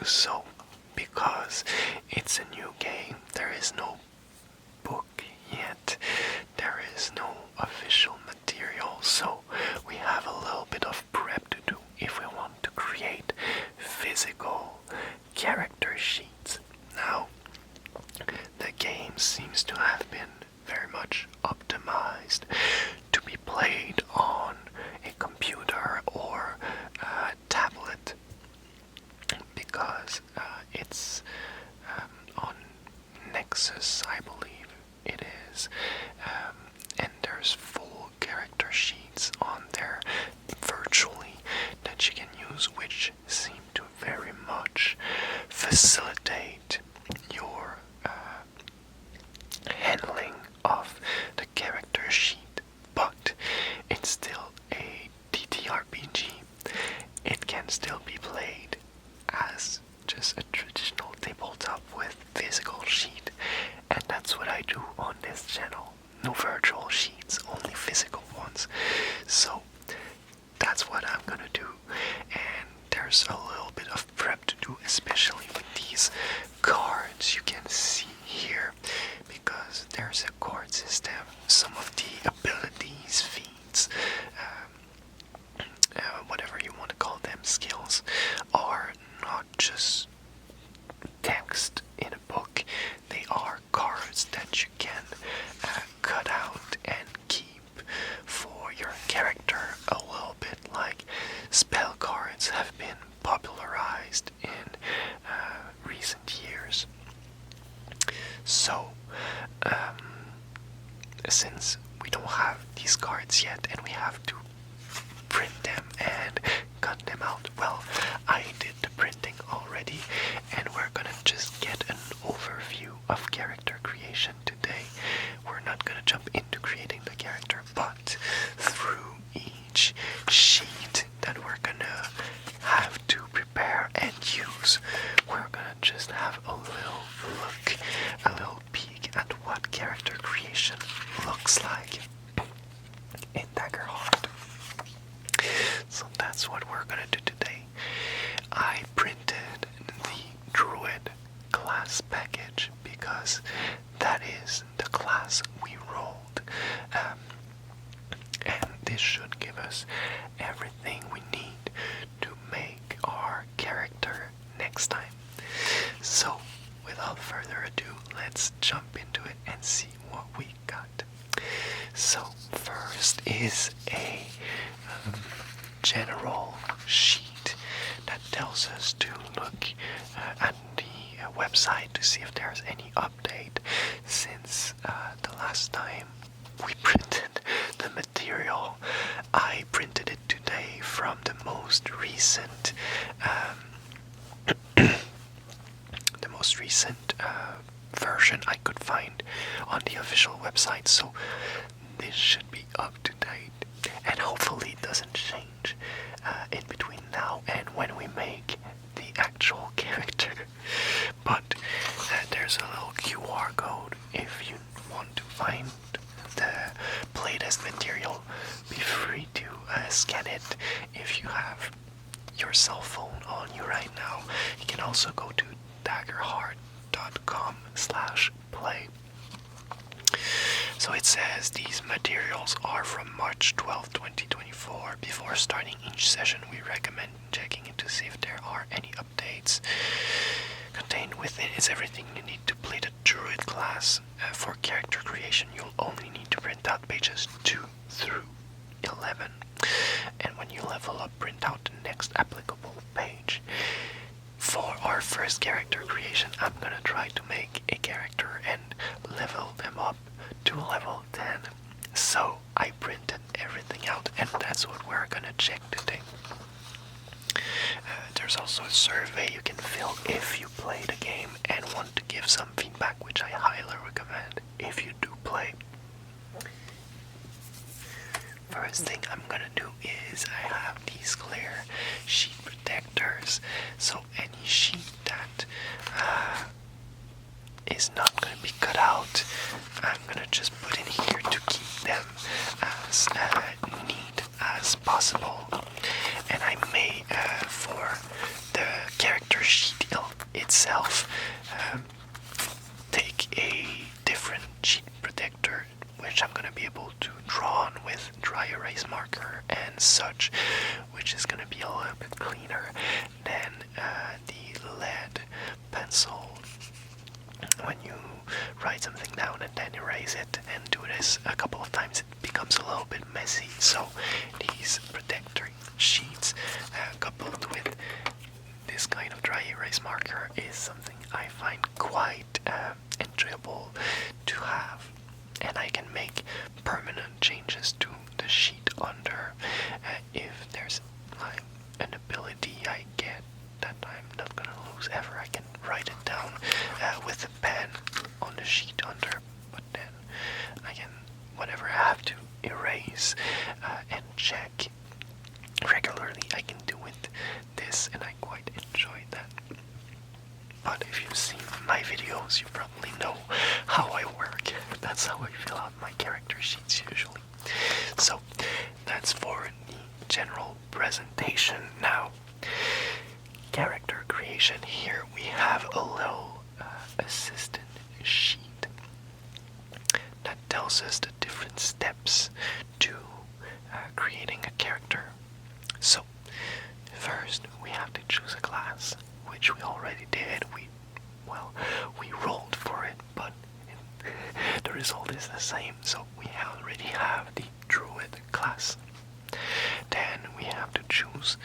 so because it's a new game, there is no book yet, there is no official material, so we have a little bit of prep to do if we want to create physical character sheets. Now, the game seems to have been very much optimized to be played on a computer or a tablet because it's on Nexus, I believe it is, and there's full character sheets on there virtually that you can use, which seem to very much facilitate your handling of the character sheet. But it's still a TTRPG. It can still be played as just a traditional tabletop with physical sheet, and that's what I do on this channel. No virtual sheets, only physical ones. So that's what I'm gonna do, and there's a little bit of prep to do, especially with these cards you can see here, because there's a card system. Some of the abilities, feats, whatever you want to call them, skills, are not just text in a book. They are cards that you can cut out and keep for your character, a little bit like spell cards have been popularized in recent years. So, since we don't have these cards yet and we have to print them and cut them out, well, I did the printing already, and we're gonna just get an overview of character creation today. We're not gonna jump into creating the character, but through each sheet that we're gonna have to prepare and use, we're gonna just have a little look, a little peek at what character creation looks like in Daggerheart. So that's what we're gonna do today. I printed the Druid class package because that is the class we rolled, and this should give us everything we need to make our character next time. So without further ado, let's jump into it and see what we got. So first is a general sheet that tells us to look at the website to see if there's any update since the last time we printed the material. I printed it today from the most recent version I could find on the official website, so this should be up to date, and hopefully it doesn't change in between now and when we make the actual character. But there's a little QR code if you want to find the playtest material. Be free to scan it if you have your cell phone on you right now. You can also go to daggerheart.com/play. So it says these materials are from March 12, 2024. Before starting each session, we recommend checking in to see if there are any updates. Contained within is everything you need to play the Druid class. For character creation, you'll only need to print out pages 2 through 11. And when you level up, print out the next applicable page. For our first character creation, I'm gonna try to make a character and level them up to level 10. So I printed everything out, and that's what we're gonna check today. There's also a survey you can fill if you play the game and want to give some feedback, which I highly recommend if you do play. First thing I'm gonna do is I have these clear sheet protectors, so any sheet that is not gonna be cut out, I'm gonna just put in here to keep them as neat as possible. And I may, for the character sheet then the lead pencil. When you write something down and then erase it and do this a couple of times, it becomes a little bit messy. So these protector sheets coupled with this kind of dry erase marker is something I find quite enjoyable to have, and I can make permanent changes to the sheet under if there's like an ability I get that I'm not gonna lose ever. I can write it down with a pen on the sheet under, but then I can, whenever I have to erase and check regularly, I can do with this, and I quite enjoy that. But if you've seen my videos, you probably know how I work. That's how I fill out my character sheets usually. So that's for the general presentation. Now, character creation. Here we have a little assistant sheet that tells us the different steps to creating a character. So first we have to choose a class, which we already did. We rolled for it, but the result is the same. So we already have the druid class. Then we have to choose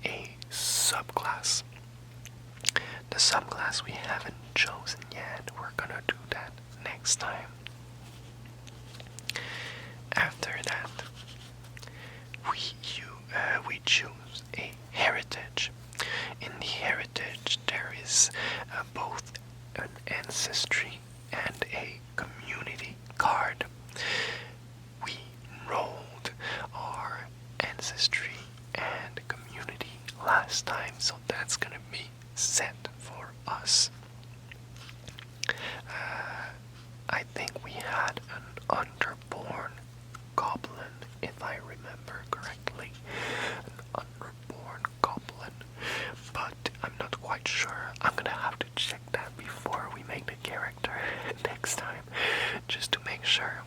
a subclass. The subclass we haven't chosen yet. We're gonna do that next time. After that, we choose a heritage. In the heritage, there is both an ancestry and a community card. We rolled our ancestry and community last time, so that's gonna be set for us. I think we had an underborn goblin, if I remember correctly. An underborn goblin, but I'm not quite sure. I'm gonna have to check that before we make the character next time, just to make sure.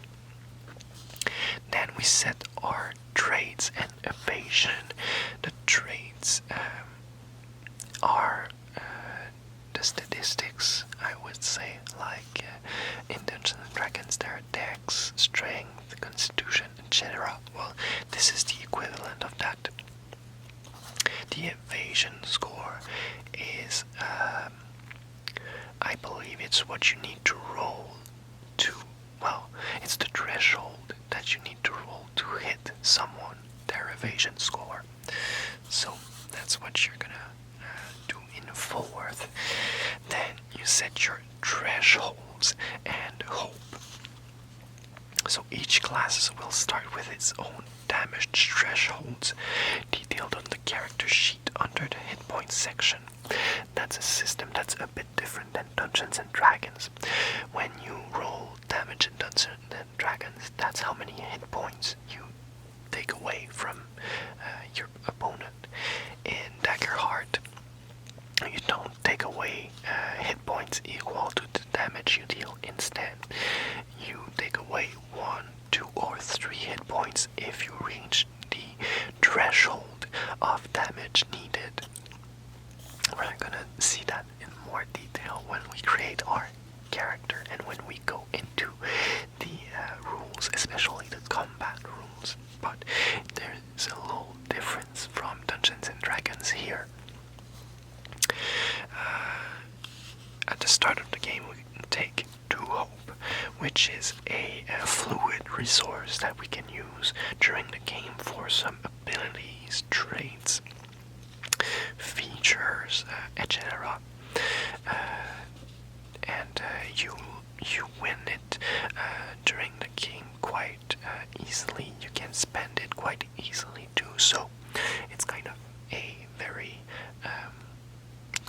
Then we set our traits and evasion. The traits are the statistics, I would say, like in Dungeons and Dragons there are dex, strength, constitution, etc. Well, this is the equivalent of that. The evasion score is, I believe it's what you need to roll to, well, it's the threshold that you need to roll to hit someone, their evasion score. So that's what you're gonna do in fourth. Then you set your thresholds and hope. So each class will start with its own damage thresholds, detailed on the character sheet under the hit points section. That's a system that's a bit different than Dungeons and Dragons. When you roll damage in Dungeons and Dragons, that's how many hit points you take away from your opponent. In Daggerheart, you don't take away hit points equal to the damage you deal. Instead, you take away 1, 2, or 3 hit points if you reach the threshold of damage needed. We're gonna see that in more detail when we create our character and when we go into the rules, especially the combat rules. But there's a little difference from Dungeons and Dragons here. At the start of the game, we can take 2 hope, which is a fluid resource that we can use during the game for some abilities, traits, features, etc. And you win it during the game quite easily. You can spend it quite easily too. So it's kind of a very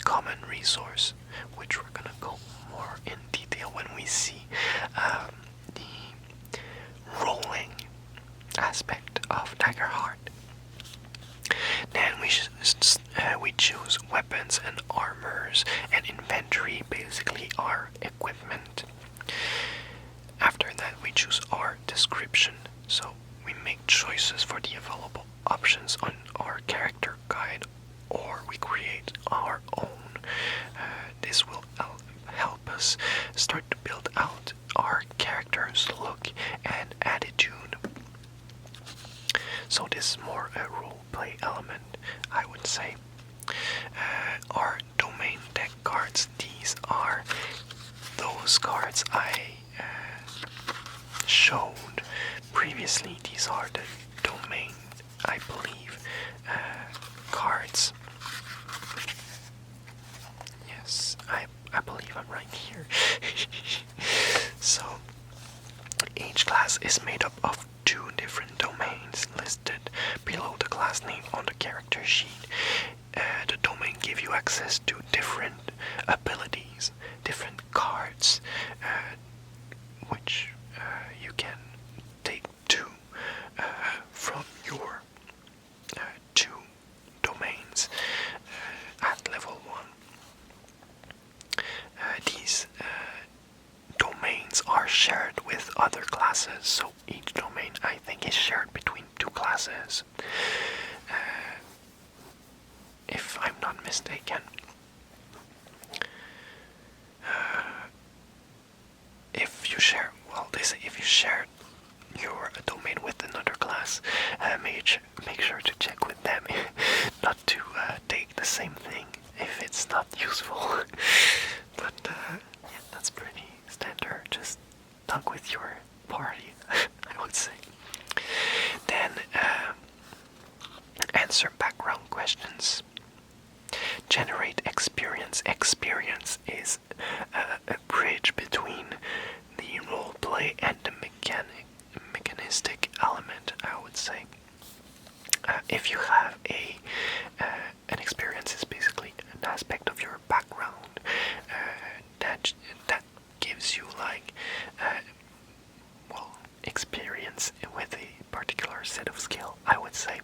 common resource, which we're gonna go more in detail when we see the rolling aspect of Daggerheart. Then we choose weapons and armors, and inventory, basically our equipment. After that, we choose our description. So we make choices for the available options on our character guide or we create our own. This will help us start to build out our character's look and attitude. So this is more a roleplay element, I would say. Our domain deck cards, these are those cards I showed previously. These are the domain, I believe, cards. Yes, I believe I'm right here. So, each class is made up of 2 different domains listed below the class name on the character sheet. The domain give you access to different abilities, different cards, which you can take 2 from your 2 domains at level 1. These domains are shared with other classes, so each domain I think is shared between 2 classes. If I'm not mistaken. If you share, well, they say if you share your domain with another class, make sure to check with them not to take the same thing if it's not useful. But yeah, that's pretty standard. Just talk with your party, I would say. Then answer background questions. Generate experience. Experience is a bridge between the roleplay and the mechanistic element, I would say. If you have an experience, is basically an aspect of your background that gives you like experience with a particular set of skill, I would say.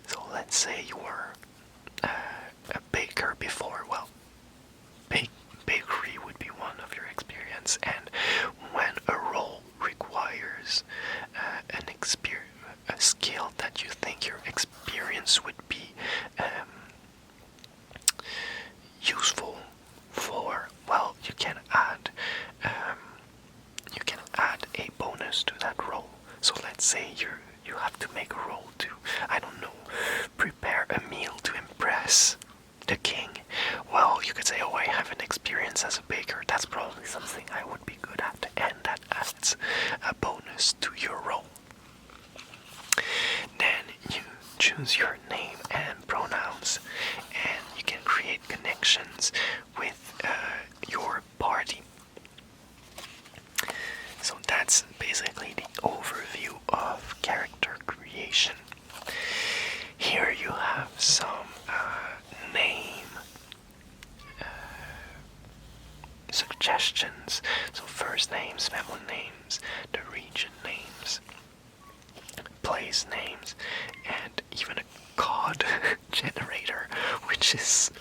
So let's say you were a baker before. Well, bakery would be one of your experience, and when a role requires a skill that you think your experience would be useful for, well, you can add a bonus to that role. So let's say you have to make a roll to, I don't know, prepare a meal to impress the king. Well, you could say, oh, I have an experience as a baker. That's probably something I would be good at, and that adds a bonus to your role. Then you choose your name and pronouns, and you can create connections with your party. So that's basically the overview of character creation. Here you have some name suggestions. So first names, family names, the region names, place names, and even a god generator, which is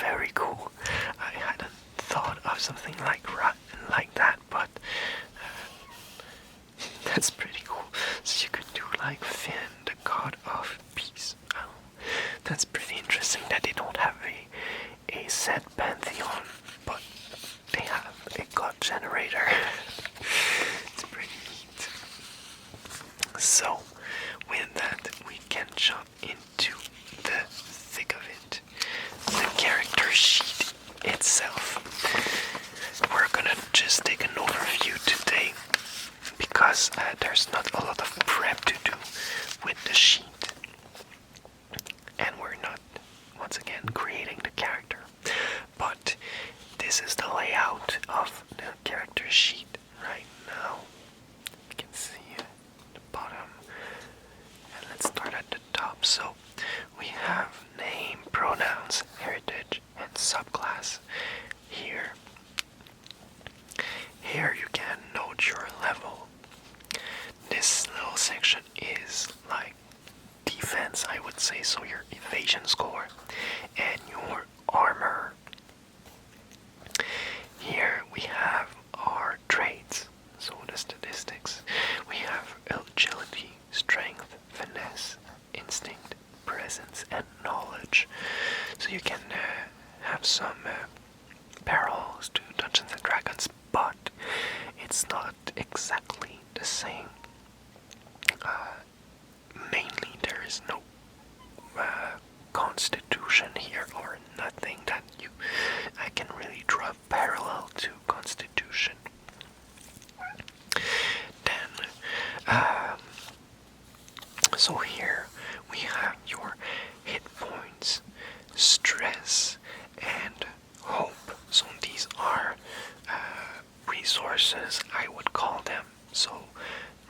very cool. I hadn't thought of something like that, but that's pretty cool. So you could do like Finn, the god of peace. Oh, that's pretty interesting that they don't have a set pantheon, but they have a god generator. It's pretty neat. So, with that, we can jump into the thick of it. The character sheet itself. We're gonna just take an overview today, because there's not a lot of prep to do with the sheet, and we're not, once again, creating the character. But this is the layout of the character sheet right now. You can see at the bottom, and let's start at the top. So we have name, pronouns, heritage, and subclass here. Here you can note your level. This little section is like defense, I would say, so your evasion score and your armor. Here we have our traits, so the statistics. We have agility, strength, finesse, instinct, presence, and knowledge. you can have some parallels to Dungeons and Dragons, but it's not exactly the same. Mainly, there is no constitution here, or nothing that I can really draw a parallel to constitution. Then, so here we have your hit points, stress, and hope. So these are resources, I would call them. So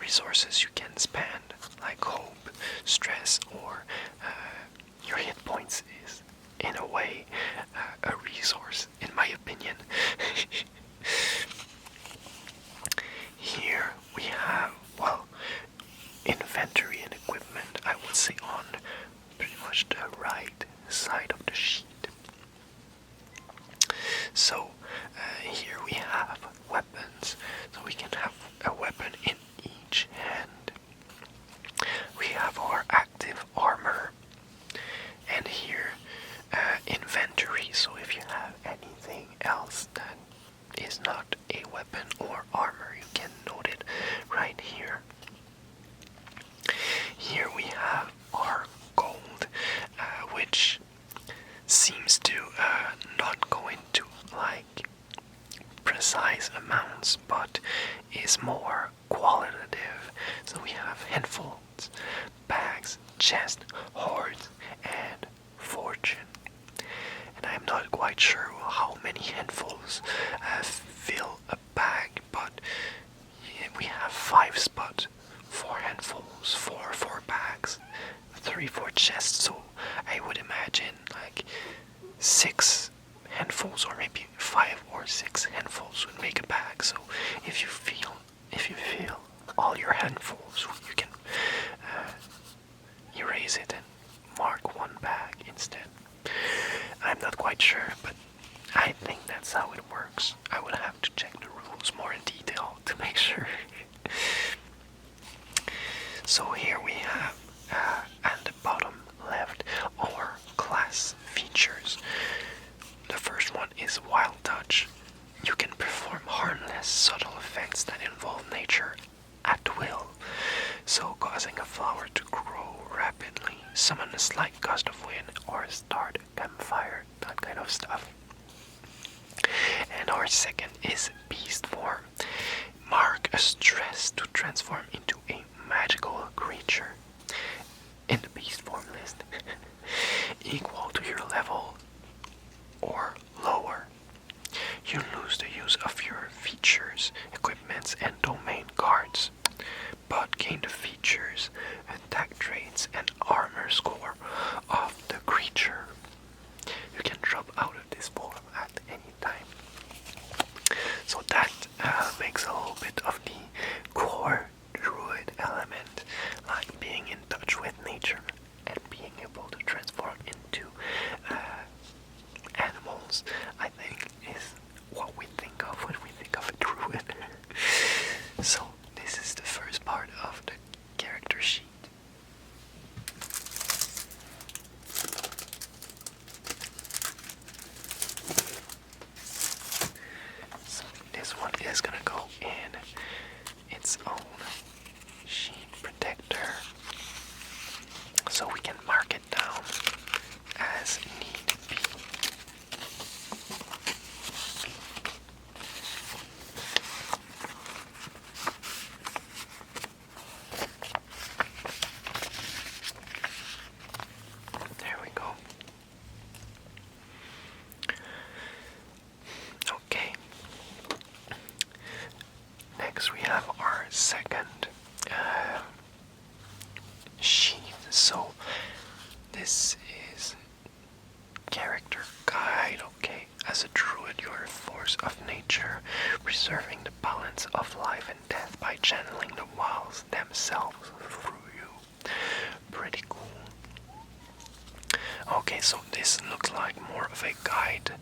resources you can spend, like hope, stress, or your hit points is, in a way, a resource, in my opinion. Here we have, well, inventory and equipment, I would say, on pretty much the right side of the sheet. So here we have weapons, so we can have a weapon in each hand. We have our active armor, and here inventory, so if you have anything else that is not a weapon or armor, you can note it right here. Here we have our gold, which seems to not go into like precise amounts, but is more qualitative. So we have handfuls, bags, chest, hoards, and fortune. And I'm not quite sure how many handfuls fill a bag, but we have 5 spots, 4 handfuls, 4 bags, 3 for chests. So I would imagine like 6 handfuls, or maybe 5 or 6 handfuls would make a bag. So if you feel all your handfuls, you can erase it and mark 1 bag instead. I'm not quite sure, but I think that's how it works. I would have to check the rules more in detail to make sure. So here we have at the bottom left our class features. The first one is Wild Touch. You can perform harmless, subtle effects that involve nature at will, so causing a flower to grow rapidly, summon a slight gust of wind, or start a campfire, that kind of stuff. And our second is Beast Form. Mark a stress to transform into a magical creature in the Beast Form list, equal to your level or lower. You lose the use of your features, equipments, and domain cards, but gain the features, attack traits, and armor score of the creature. You can drop out of this form at any time. So that makes a little bit of the core druid element, like being in touch with nature and being able to transform into animals, I think is what we think of when we think of a druid. So this is the first part of the character sheet. So this one is gonna go in its own sheet protector, so we can mark it down as need be. There we go. Okay. Next we have our second sheet. So this is character guide. Okay, as a druid, you are a force of nature, preserving the balance of life and death by channeling the wilds themselves through you. Pretty cool. Okay, so this looks like more of a guide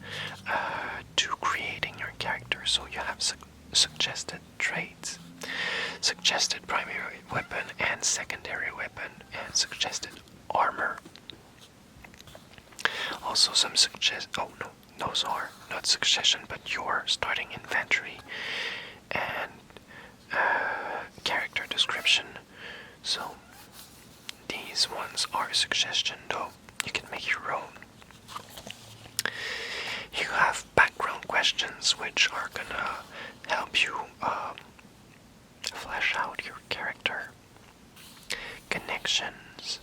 to creating your character. So you have suggested traits, suggested primary weapon and secondary weapon, and suggested armor. also some oh no, those are not succession, but your starting inventory and character description. So these ones are suggestion, though you can make your own. You have background questions, which are gonna help you flesh out your character. Connections,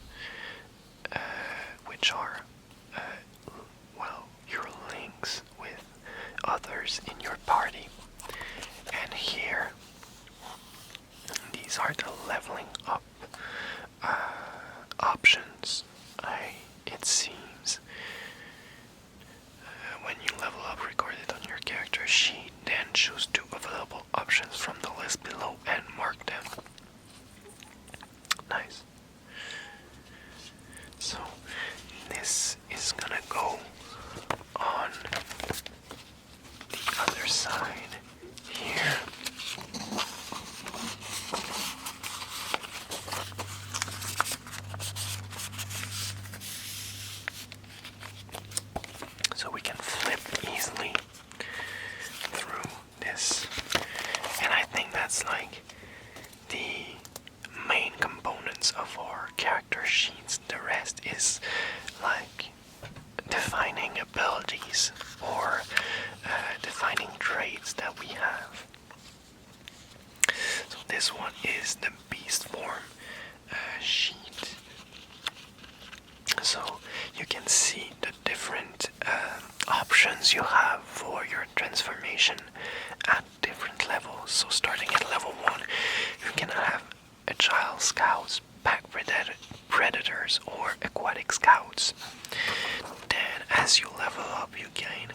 which are your links with others in your party. And here, these are the leveling up options. It seems when you level up, record it on your character sheet, then choose 2 available options from the list below and mark them. Nice. So this is gonna go on the other side here. So we can flip easily through this. And I think that's like the main components of our character sheets. The rest is like defining abilities or defining traits that we have. So this one is the beast form sheet. So you can see the different options you have for your transformation at different levels. So starting at level 1, you can have agile scouts, pack predators, or aquatic scouts. Then as you level up, you gain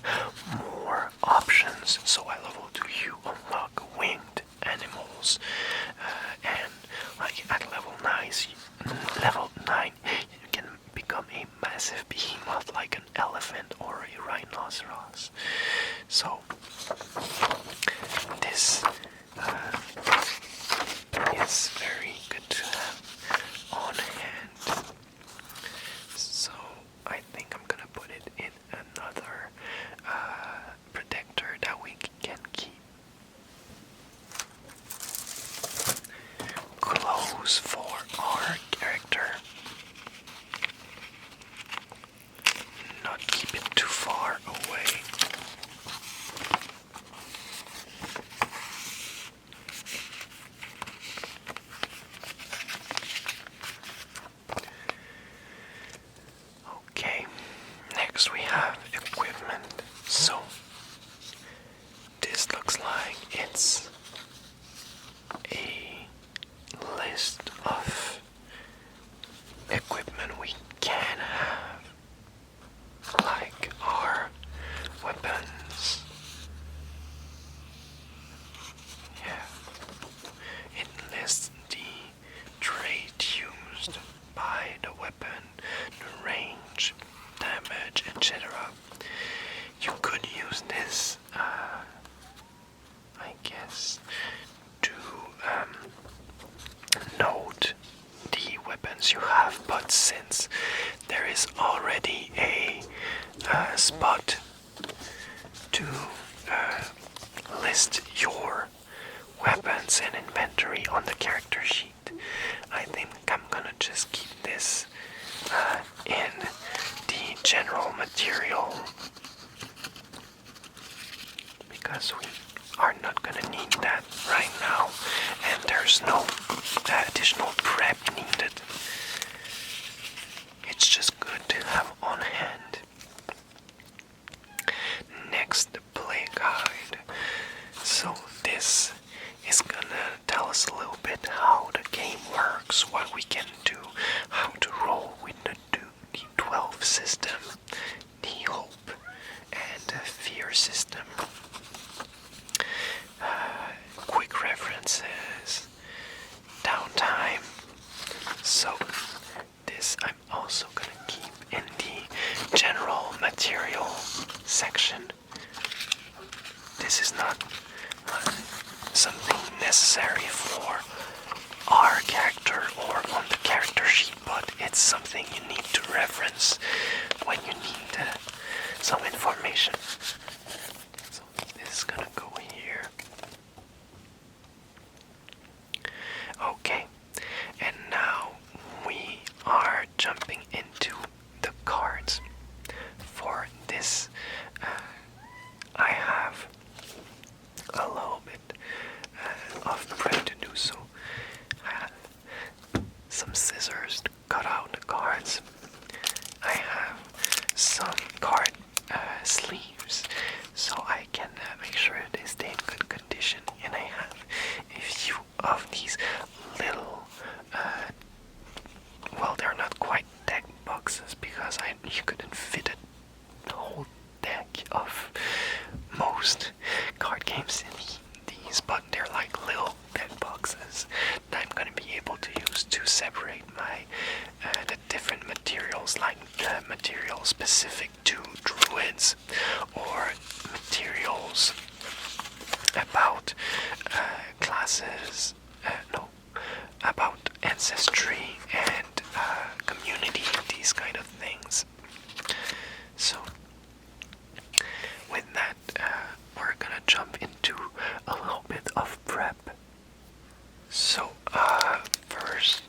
more options. So at level 2 you unlock winged animals, and like at level 9 you can become a massive behemoth like an elephant or a rhinoceros. So this is very good to have on hand. So I think I'm gonna put it in another protector that we can keep. Clothes for our character. Not keep it too far away. Okay, next we have equipment. So this looks like it's a list of equipment we can have, like our weapons. Yeah, it lists the trait used by the weapon, the range, damage, etc. You could use this, I guess, to note the weapons you have, but since there is already a spot to list your weapons and inventory on the character sheet, I think I'm gonna just keep this in the general material, because we are not gonna need that right now, and there's no additional prep needed. It's just good to have on hand. Next, the play guide. So this is gonna tell us a little bit how the game works, what we can do, how to roll with the 12 system, the hope and the fear system. Quick references, downtime. So this I'm also gonna keep in the general material section. This is not something necessary for our character or on the character sheet, but it's something you need to reference when you need some information. So this is gonna go here. Okay, and now we are jumping into the cards. For this, I have a little bit of prep to do so. I have some scissors to cut out the cards. I have some card sleeves so I can make sure they stay in good condition, and I have a few of these little well, they're not quite deck boxes because you couldn't fit a whole deck of most card games in these, but they're like little deck boxes that I'm gonna be able to use to separate my the different materials, like materials specific to druids or materials about classes, no, about ancestry and community, these kind of things. So with that, we're gonna jump into a little bit of prep. So first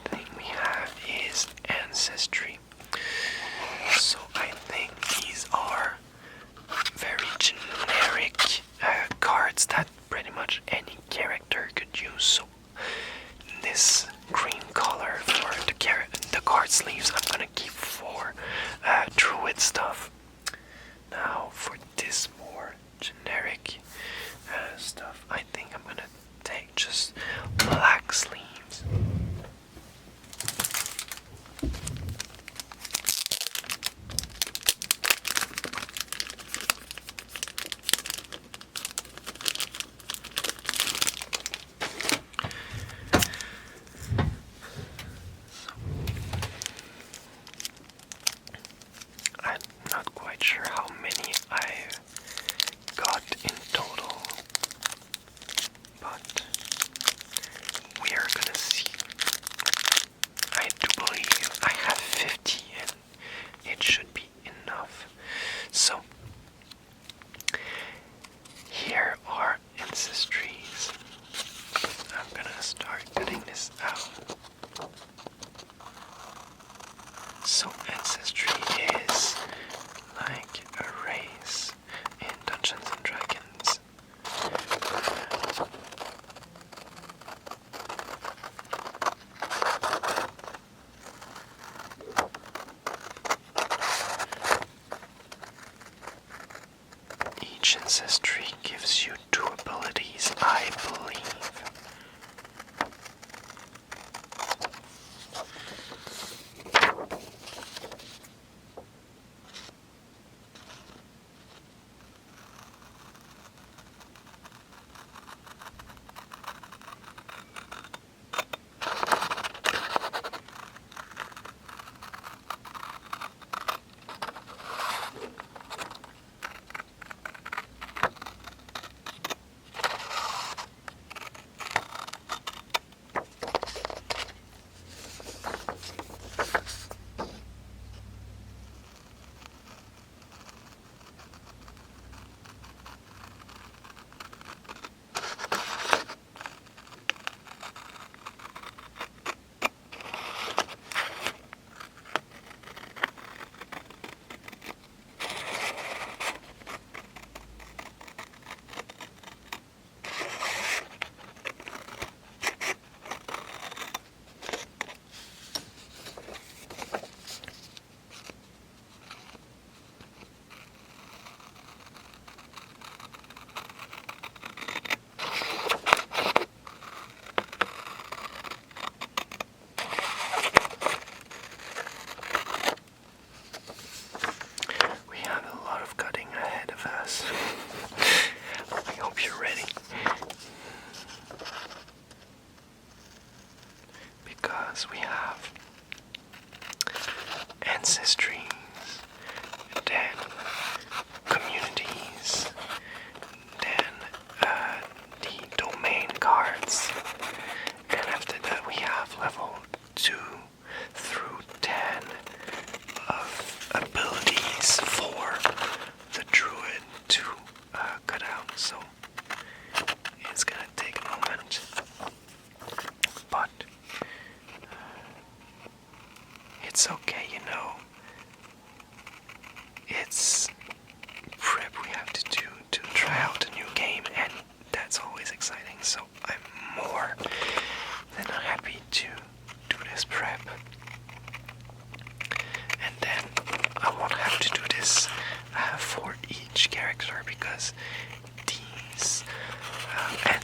thing we have is ancestry. So I think these are very generic cards that pretty much any character could use. So this green color for the card sleeves I'm gonna keep for druid stuff. Now for this more generic stuff, I think I'm gonna take just black sleeves. I'm not quite sure how many I got in total, but we are gonna see. I do believe I have 50 and it should be enough. So here are ancestries. I'm gonna start cutting this out. So ancestry is like a race in Dungeons and Dragons. Each ancestry gives you 2 abilities, I believe.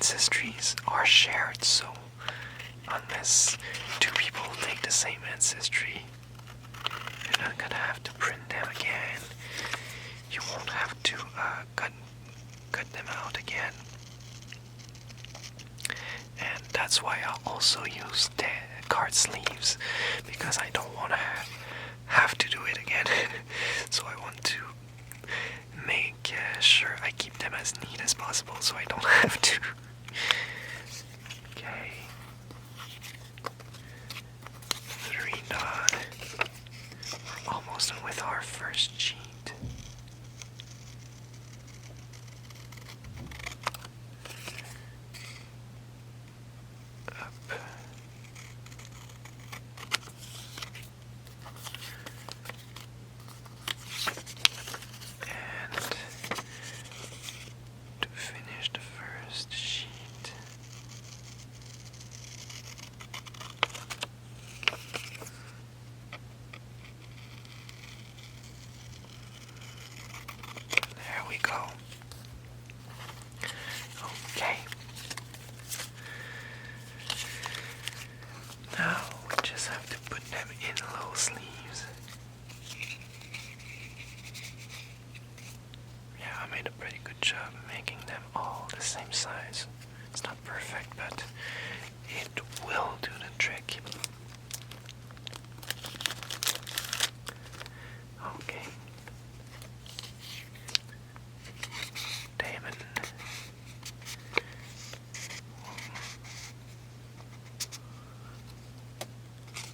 ancestries are shared, so unless two people take the same ancestry, you're not gonna have to print them again. You won't have to cut them out again. And that's why I also use the card sleeves, because I don't want to have to do it again. So I want to make sure I keep them as neat as possible so I don't have to. Okay. 3 dot. We're almost done with our first sheet. Up. And to finish the first sheet. There we go. Okay. Now we just have to put them in low sleeves. Yeah, I made a pretty good job making them all the same size. It's not perfect, but it will do the trick. Okay. Damon.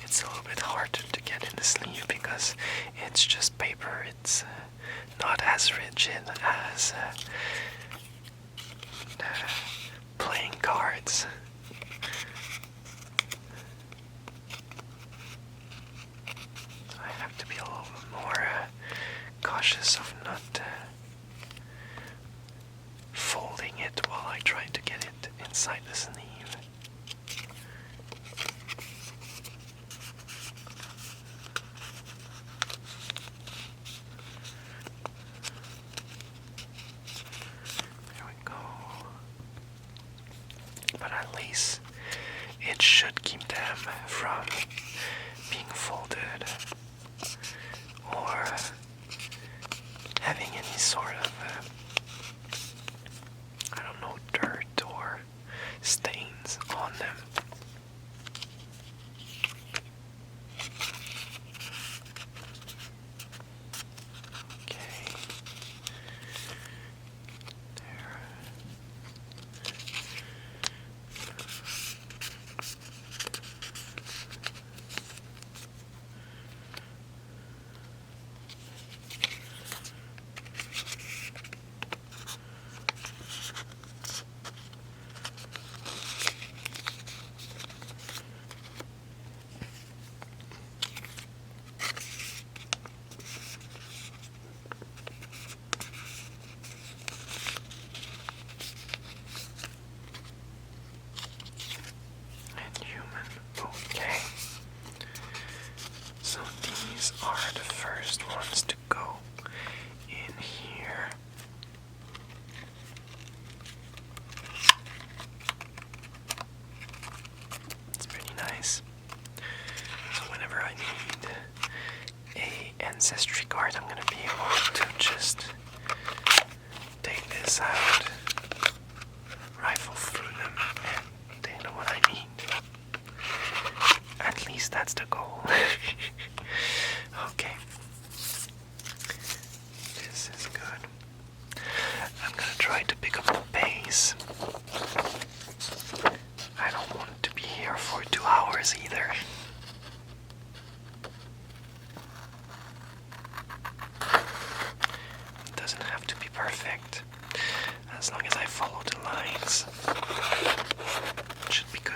It's a little bit harder to get in the sleeve because it's just paper. It's not as rigid as playing cards. I have to be a little bit more cautious of not folding it while I try to get it inside the sleeve. There we go. But at least it should keep them from being folded or having any sort of I don't know, dirt or stains on them. Okay. There. Okay. So these are the first ones to go in here. It's pretty nice. So whenever I need a ancestry card, I'm gonna be able to just take this out, rifle through them, and they know what I need. At least that's the goal. Okay. This is good. I'm gonna try to pick up the pace. I don't want to be here for 2 hours either. It doesn't have to be perfect. As long as I follow the lines, it should be good.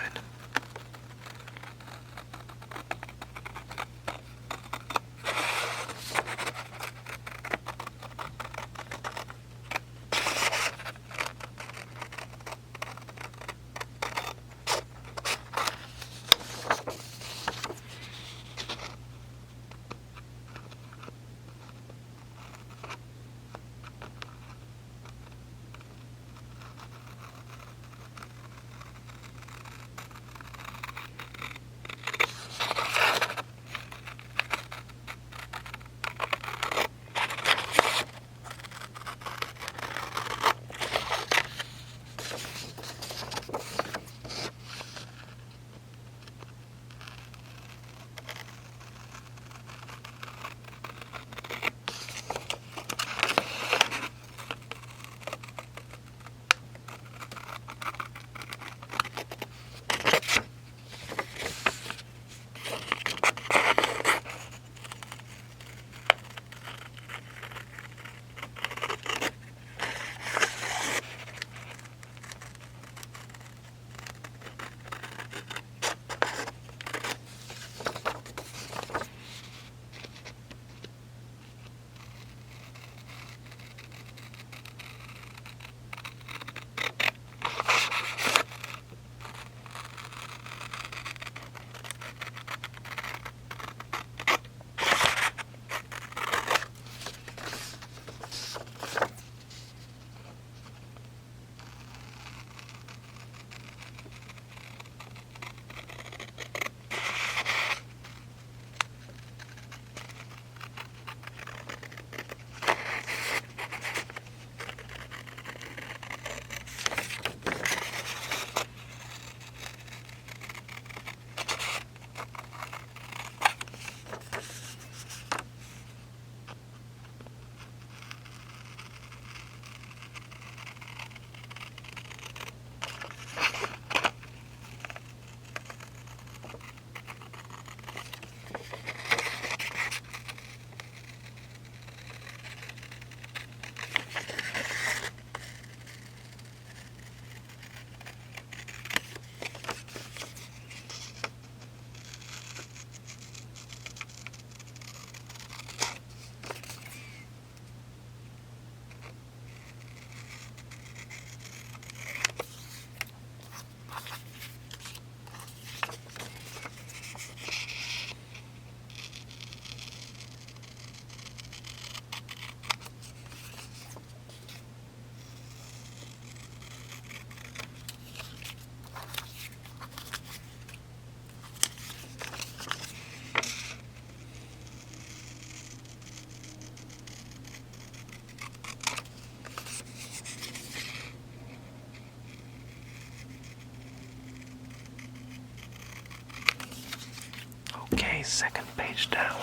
second page down.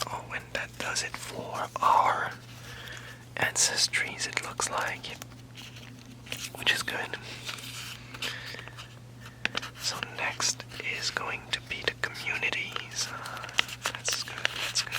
Oh, and that does it for our ancestries, it looks like, which is good. So next is going to be the communities. That's good, that's good.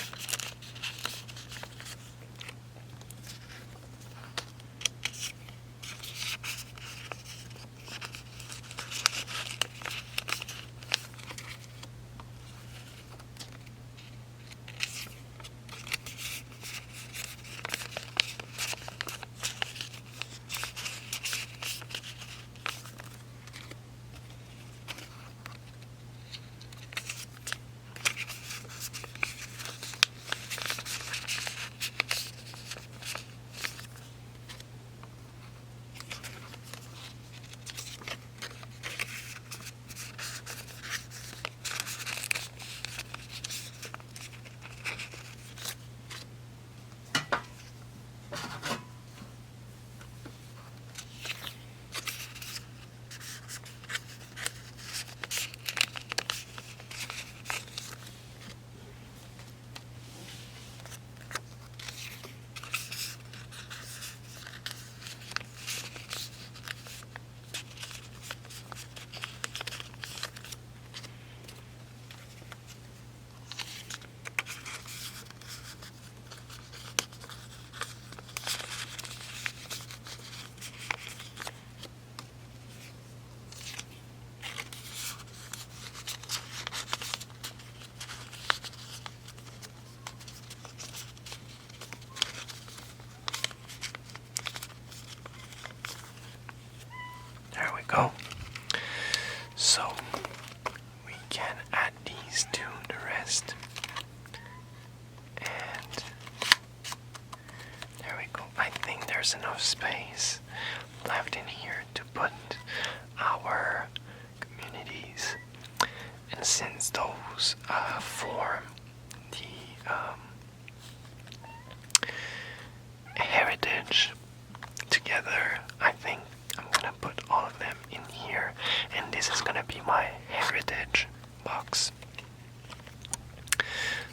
There we go. So we can add these to the rest. And there we go. I think there's enough space left in here to put our communities. And since those form the heritage together, I think I'm gonna put all of them in here, and this is gonna be my heritage box.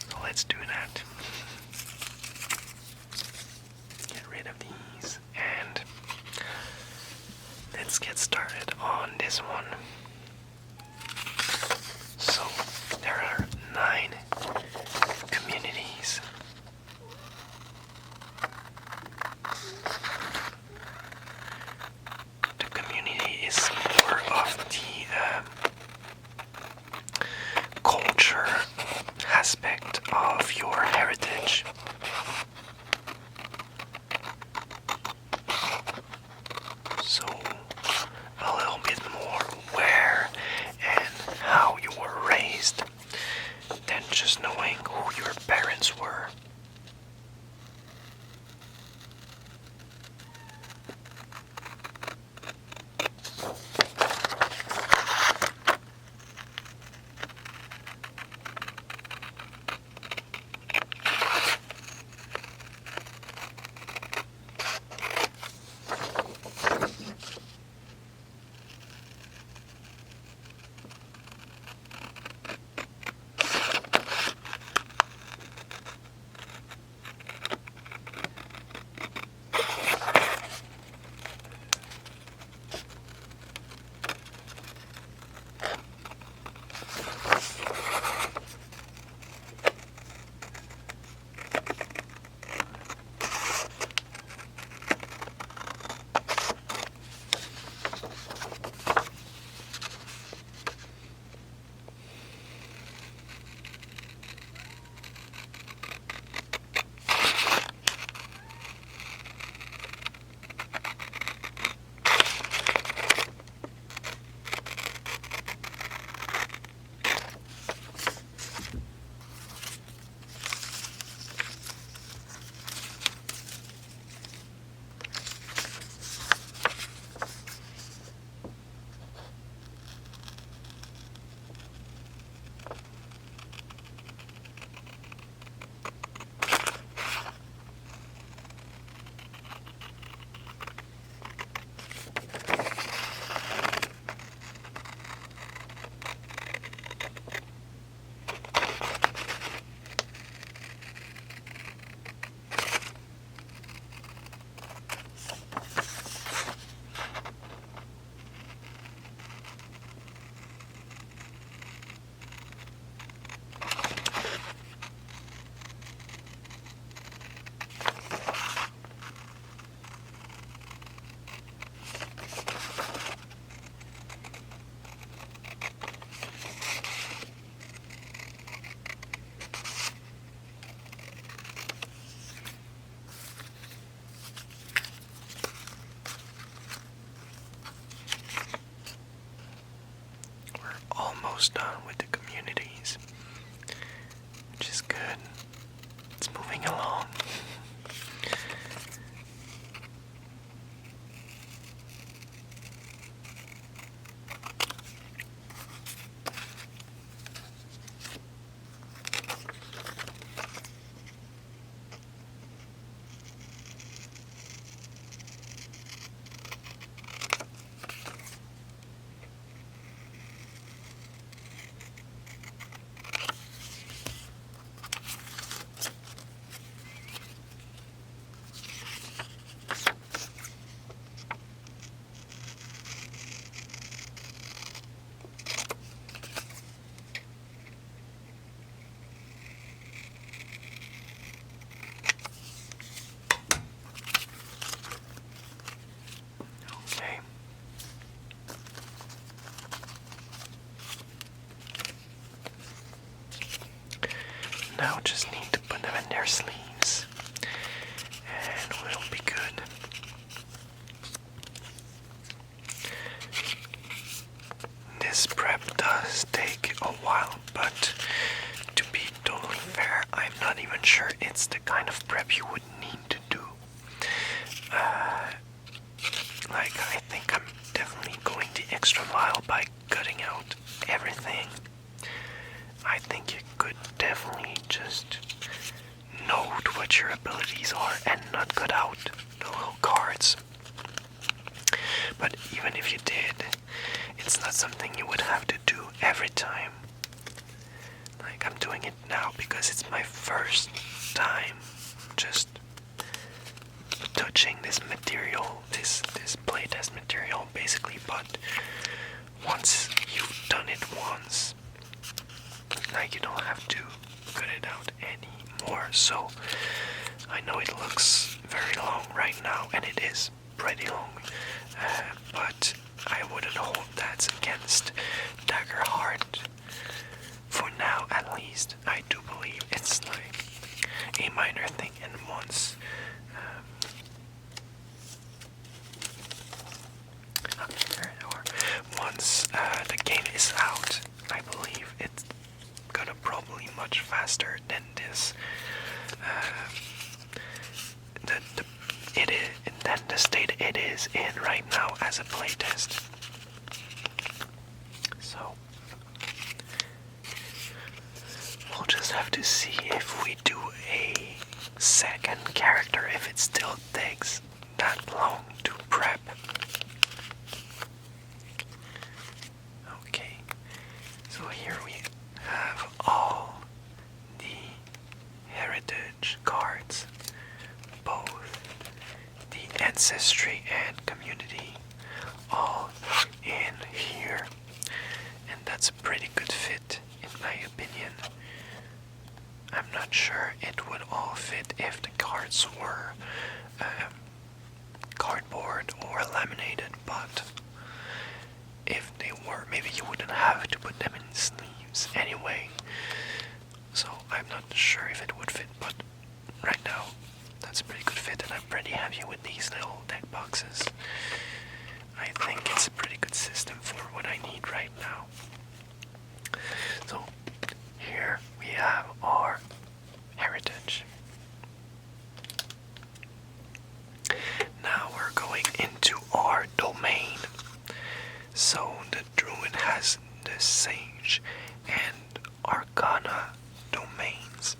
So let's do that. Get rid of these, and let's get started on this one. So there are 9 communities. The community is more of the almost done with the communities, which is good. It's moving along. Okay. Now just need to put them in their sleeves and we'll be good. This prep does take a while, but to be totally fair, I'm not even sure it's the kind of prep you would need to do. I think I'm definitely going the extra mile by cutting out everything. I think you could definitely just note what your abilities are and not cut out the little cards. But even if you did, it's not something you would have to do every time. Like, I'm doing it now because it's my first time just touching this material, this playtest material basically, but once you've done it once, like, you don't have to cut it out anymore. So I know it looks very long right now, and it is pretty long, but I wouldn't hold that against Daggerheart. For now, at least, I do believe it's like a minor thing, and once the game is out, I believe it's gonna probably much faster than this. Than the state it is in right now as a playtest. So we'll just have to see if we do a second character, if it still takes that long to prep. Okay, so here we have all the heritage cards, both the ancestry and community, all in here, and that's a pretty good fit in my opinion. I'm not sure it would all fit if the cards were cardboard or laminated, but if they were, maybe you wouldn't have to put them in sleeves anyway. So I'm not sure if it would fit, but right now that's a pretty good fit, and I'm pretty happy with these little deck boxes. I think it's a pretty good system for what I need right now. So here we have our heritage. Now we're going into our domain. So the druid has the sage and arcana domains.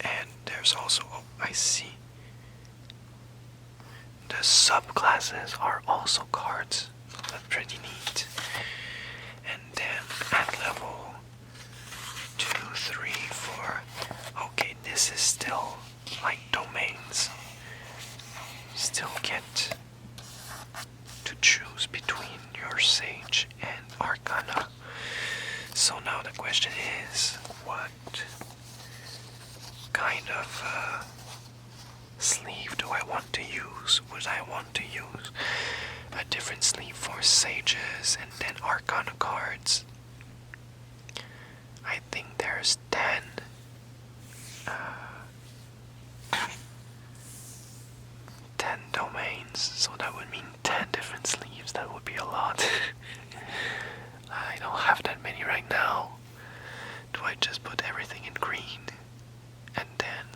And there's also, I see, the subclasses are also cards. That's pretty neat. And then at level 2, 3, 4, okay, this is still like domains. You still get to choose between your sage and arcana. So now the question is, what kind of sleeve do I want to use? Would I want to use a different sleeve for sages and then arcana cards? I think there's 10 domains, so that would mean 10 different sleeves. That would be a lot.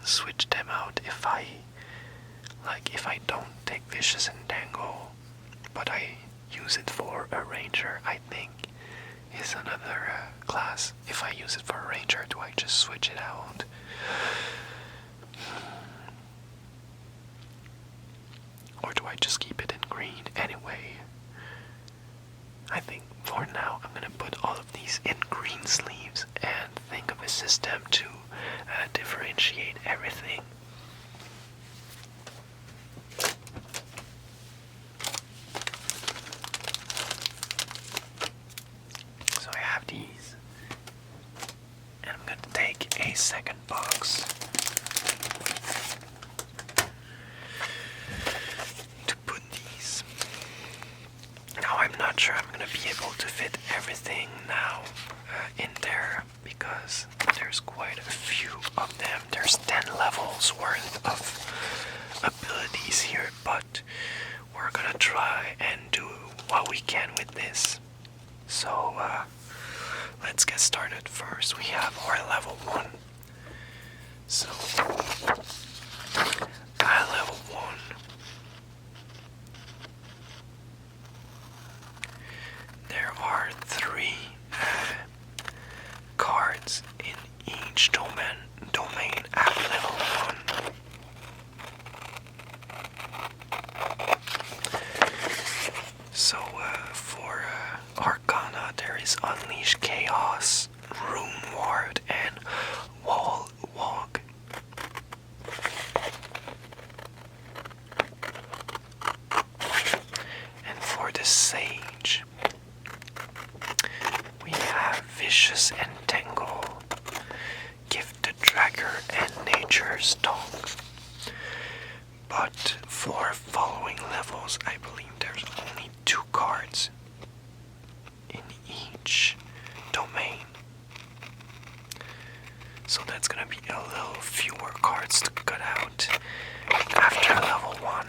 switch them out if I don't take Vicious and Tangle, but I use it for a Ranger, I think is another class. If I use it for a Ranger, do I just switch it out? Or do I just keep it in green anyway? I think for now I'm gonna put all of these in green sleeves and think of a system to differentiate everything. So I have these, and I'm gonna take a second box to put these. Now I'm not sure I'm gonna be able to fit everything now in there because there's quite a few of them. There's 10 levels worth of abilities here, but we're gonna try and do what we can with this. So let's get started. First we have our level 1. So at level 1 there are 3 cards in each domain at level 1. So for Arcana there is Unleash Chaos, Rune Ward, and Wall Walk. And for the Sage we have Vicious and Tangle, Gifted Dragger, and Nature's Tongue. But for following levels, I believe there's only 2 cards in each domain. So that's gonna be a little fewer cards to cut out after level 1.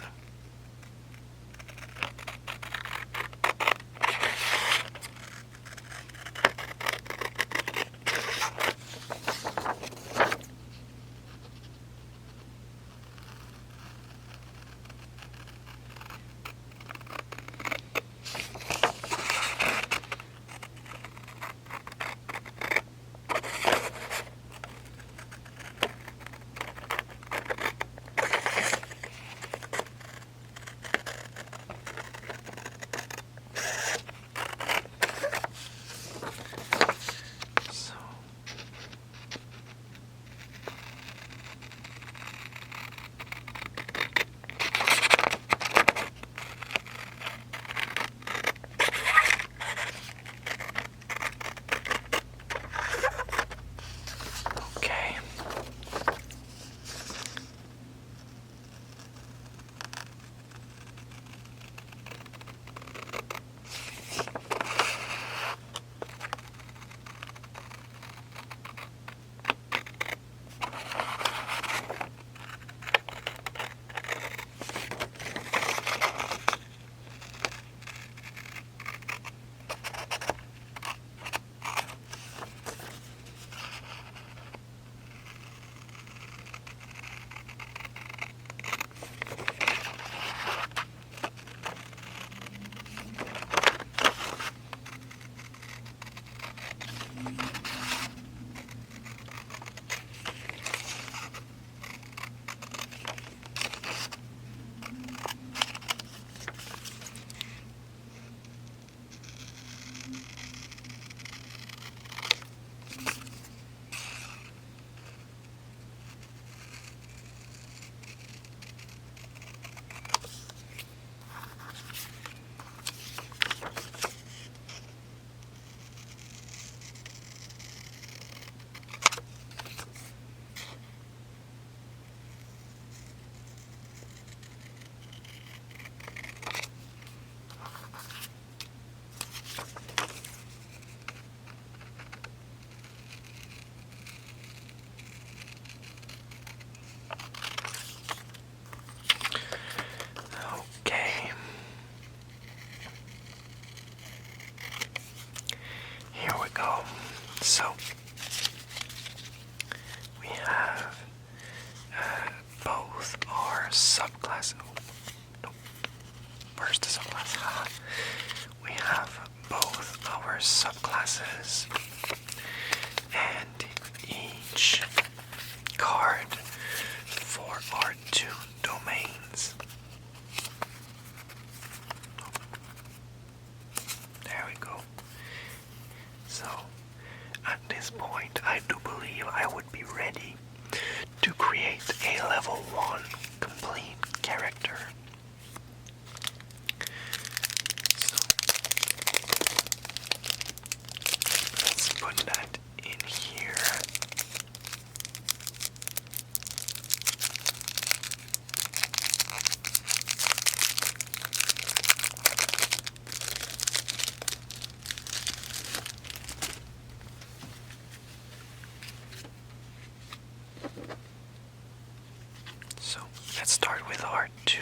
So let's start with Art 2.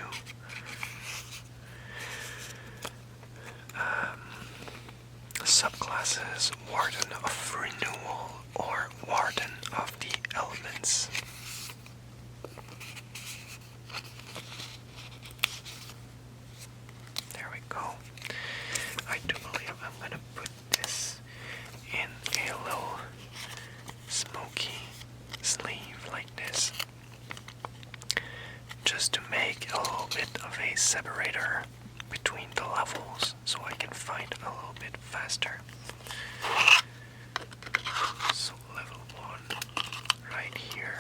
Subclasses: Warden of Renewal or Warden of the Elements. There we go. I do believe I'm gonna put this in a little smoky sleeve like this, just to make a little bit of a separator between the levels so I can find a little bit faster. So level 1 right here,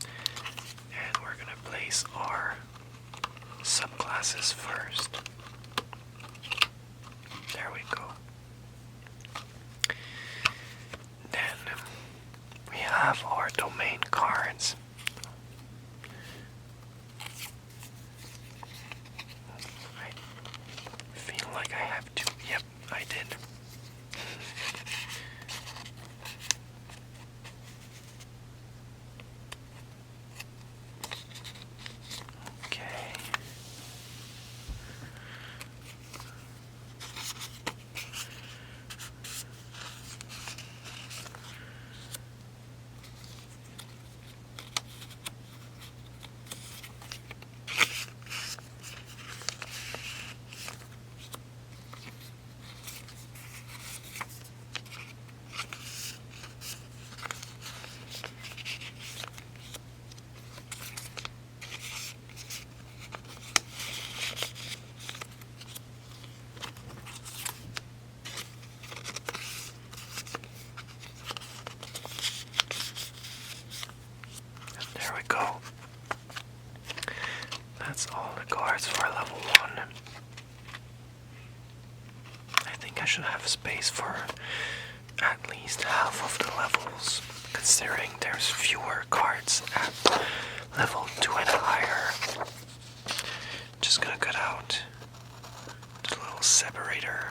and we're gonna place our subclasses first. There we go. Then we have our domain cards. I feel like I have to. Yep, I did. Okay. There we go. That's all the cards for level 1. I think I should have space for at least half of the levels, considering there's fewer cards at level 2 and higher. Just gonna cut out the little separator.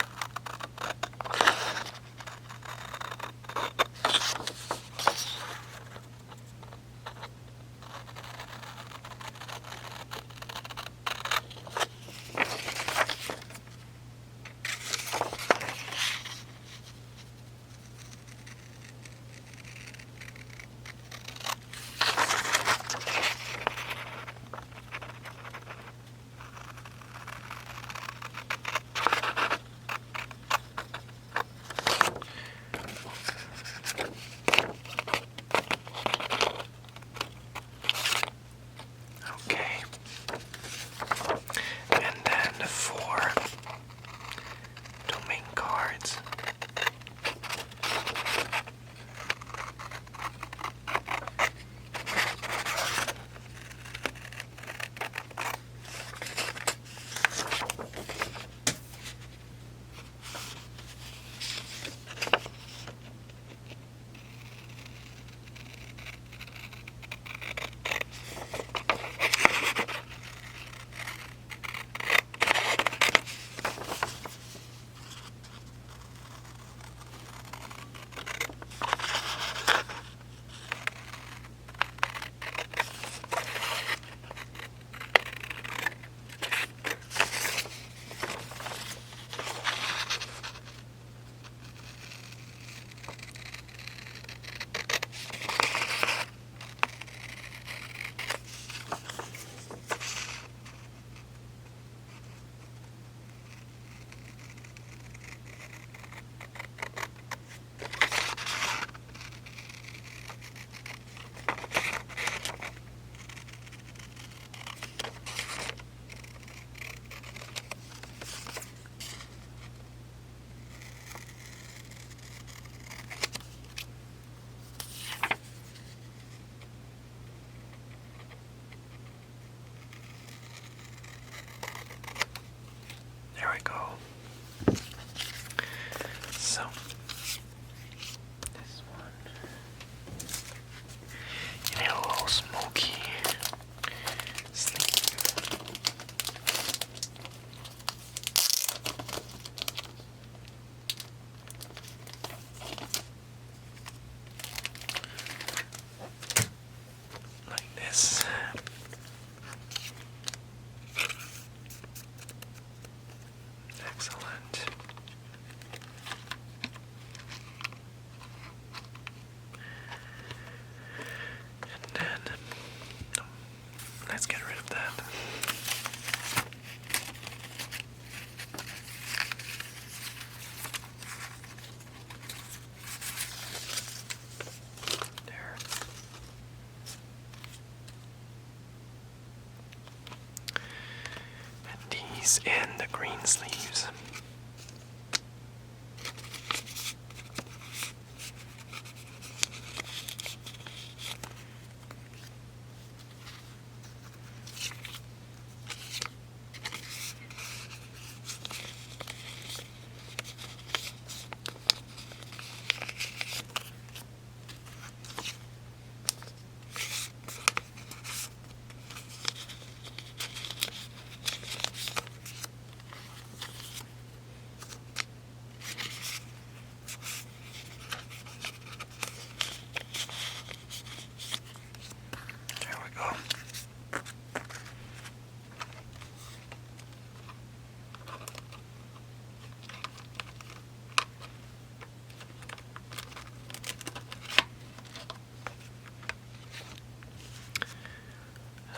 these in the green sleeves.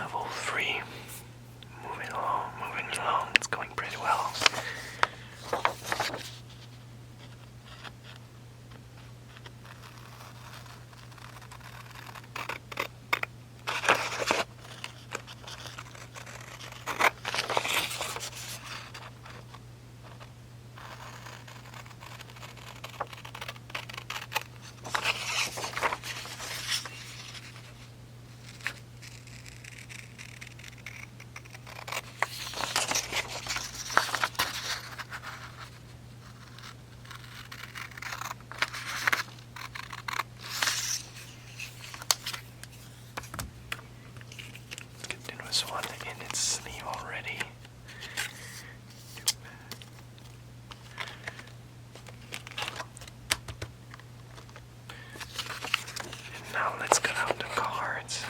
Level 3. Moving along, it's going pretty well. Continuous one in its sleeve already. And now let's cut out the cards.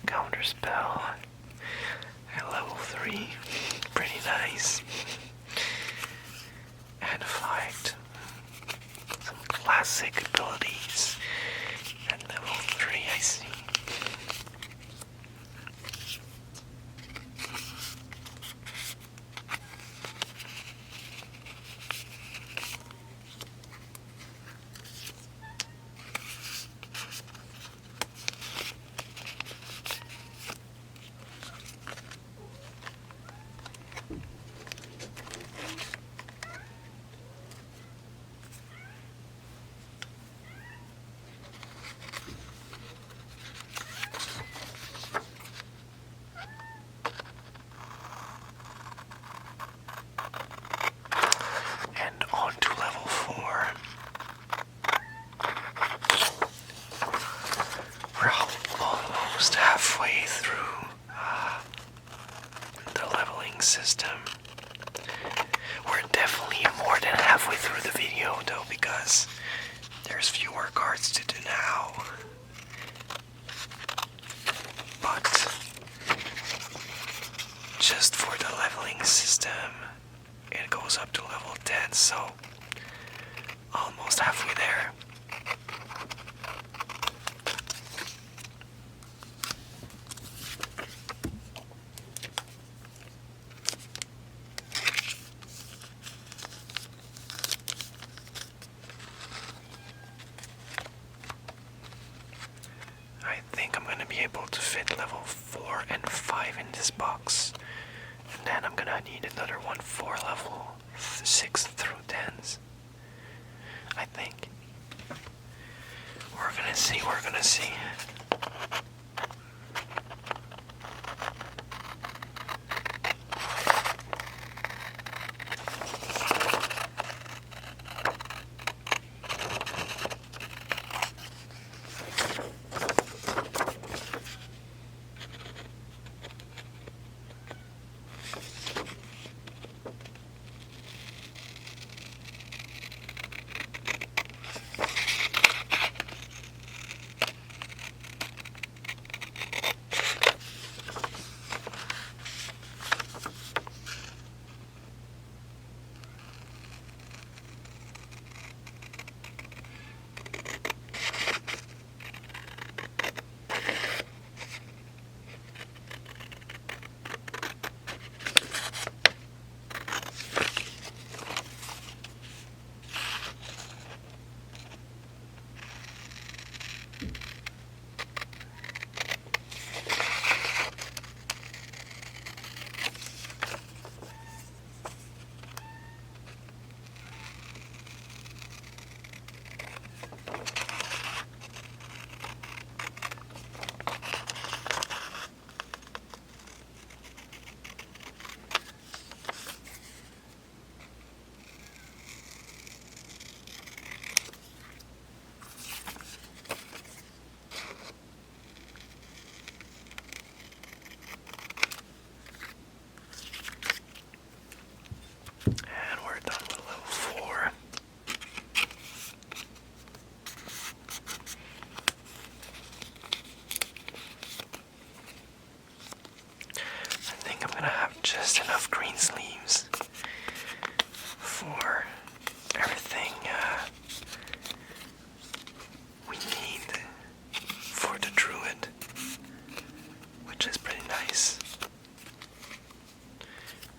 Counterspell at level 3, pretty nice. And fight some classic abilities at level 3, I see. Halfway through the leveling system. We're definitely halfway through the video though, because there's fewer cards to do now. But just for the leveling system, it goes up to level 10, so almost halfway there. I think I'm gonna be able to fit level 4 and 5 in this box. And then I'm gonna need another one for level 6 through 10s. I think. We're gonna see, we're gonna see. And we're done with level 4. I think I'm gonna have just enough green sleeves for everything we need for the druid, which is pretty nice.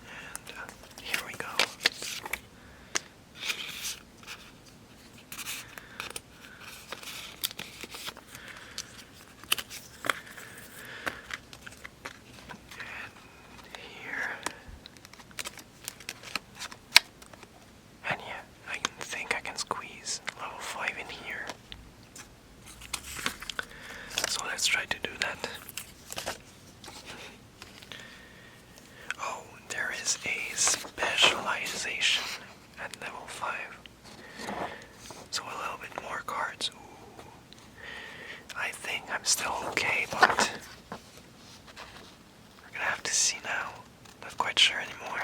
And here we go. Here. And yeah, I think I can squeeze level 5 in here. So let's try to do that. Oh, there is a specialization at level 5. So a little bit more cards. Ooh. I think I'm still okay, but we're gonna have to see now. Not quite sure anymore.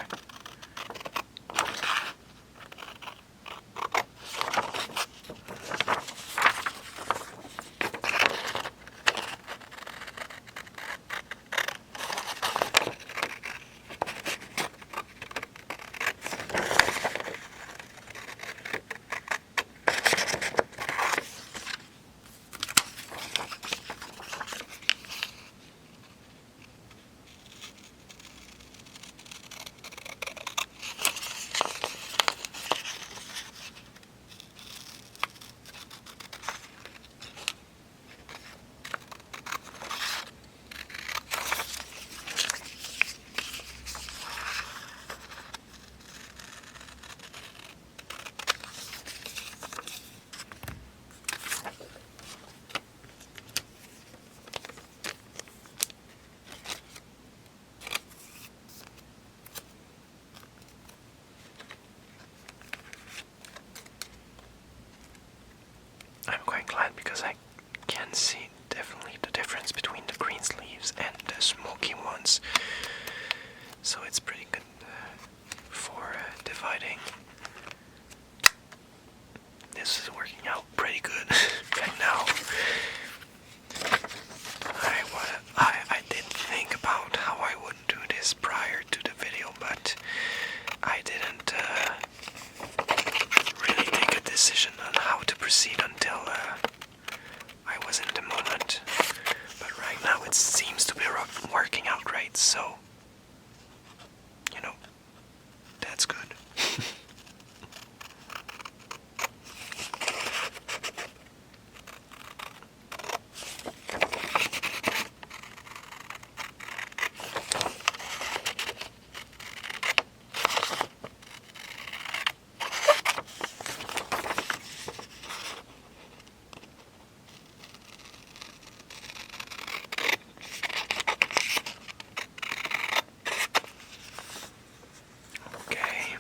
it seems to be working out great, so, you know, that's good. Okay.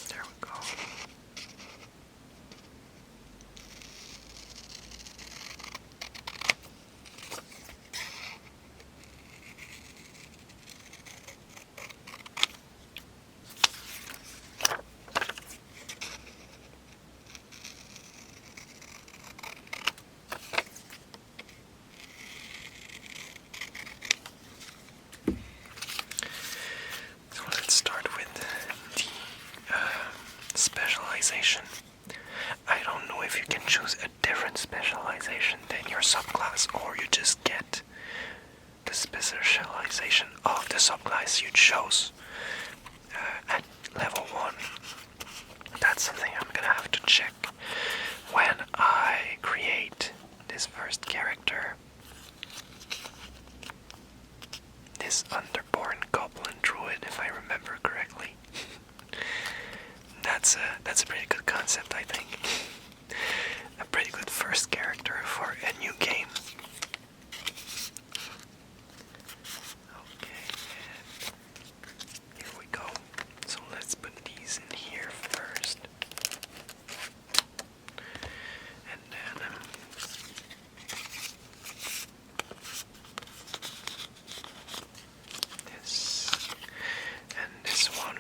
There we go. So let's start with the specialization. I don't know if you can choose a different specialization than your subclass, or you just get the specialization of the subclass you chose at level 1. That's something I'm gonna have to check when I create this first character. This underborn goblin druid, if I remember correctly. That's a pretty good concept, I think. A pretty good first character for a new game. Okay, here we go. So let's put these in here first. And then this and this one.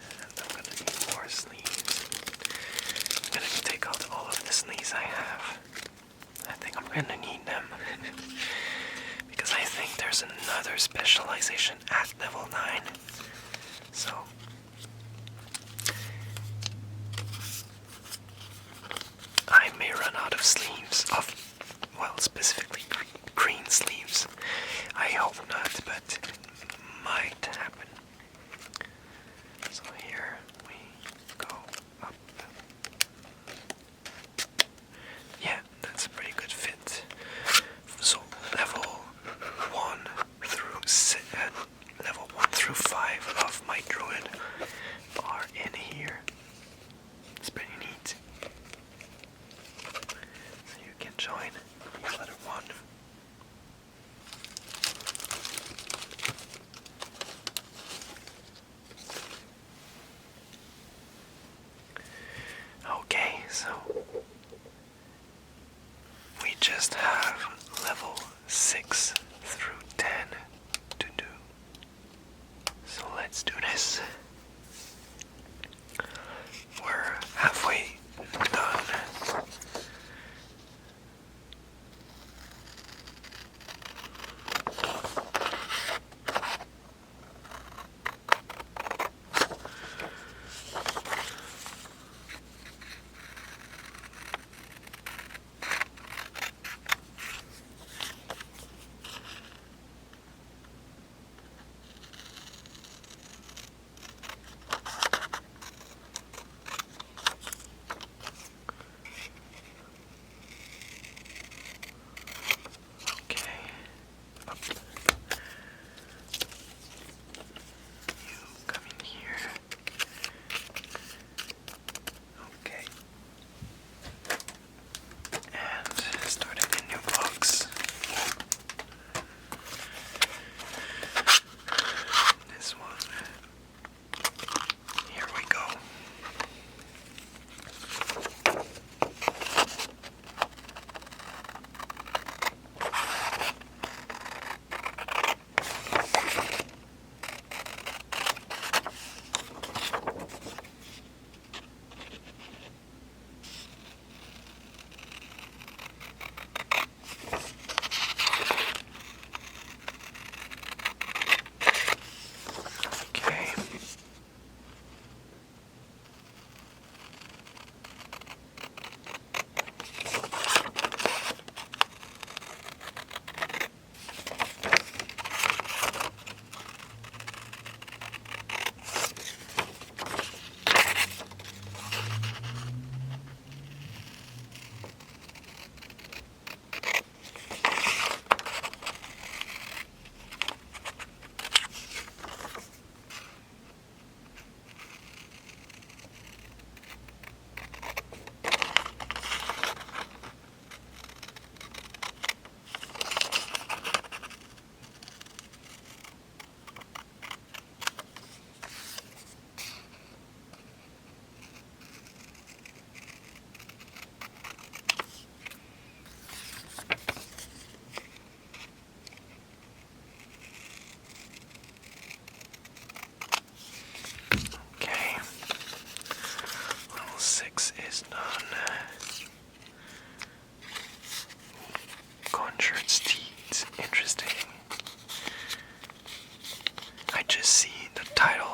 And I'm gonna need more sleeves. I'm gonna take out all of the sleeves I have. I think I'm gonna need them. Because I think there's another specialization at level 9. So I may run out of sleeves well, specifically green sleeves. I hope not, but it might happen. So here we go up. Yeah, that's a pretty good fit. So level 1 through 5 of my druid are in here. It's pretty neat. So you can join the other one. Okay, so we just have level 6 through 10 to do. So let's do this. We're halfway done.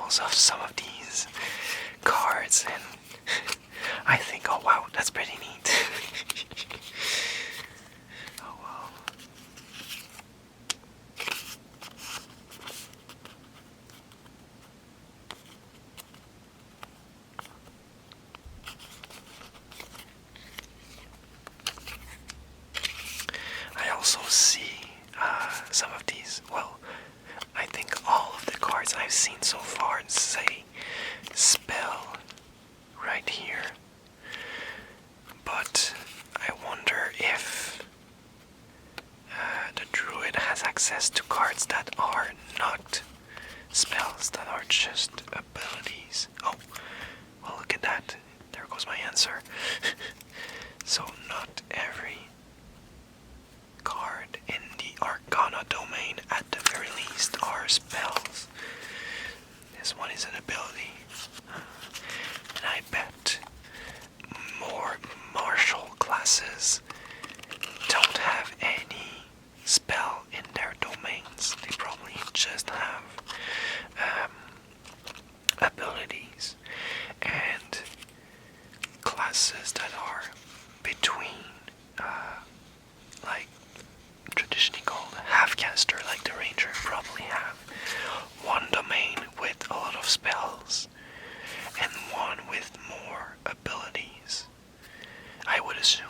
details of some of these cards, and I think, oh wow, that's pretty neat. Oh wow. I also see some of these, well, I think all of the cards I've seen so far say spell right here. But I wonder if the druid has access to cards that are not spells, that are just abilities. Oh, well, look at that. There goes my answer. So not every card in the Arcana domain, at the very least, are spells. This one is an ability. And I bet more martial classes don't have any spell in their domains. They probably just have abilities. And classes that are between like traditionally called half-caster, like the ranger, probably have one domain with a lot of spells and one with more abilities, I would assume.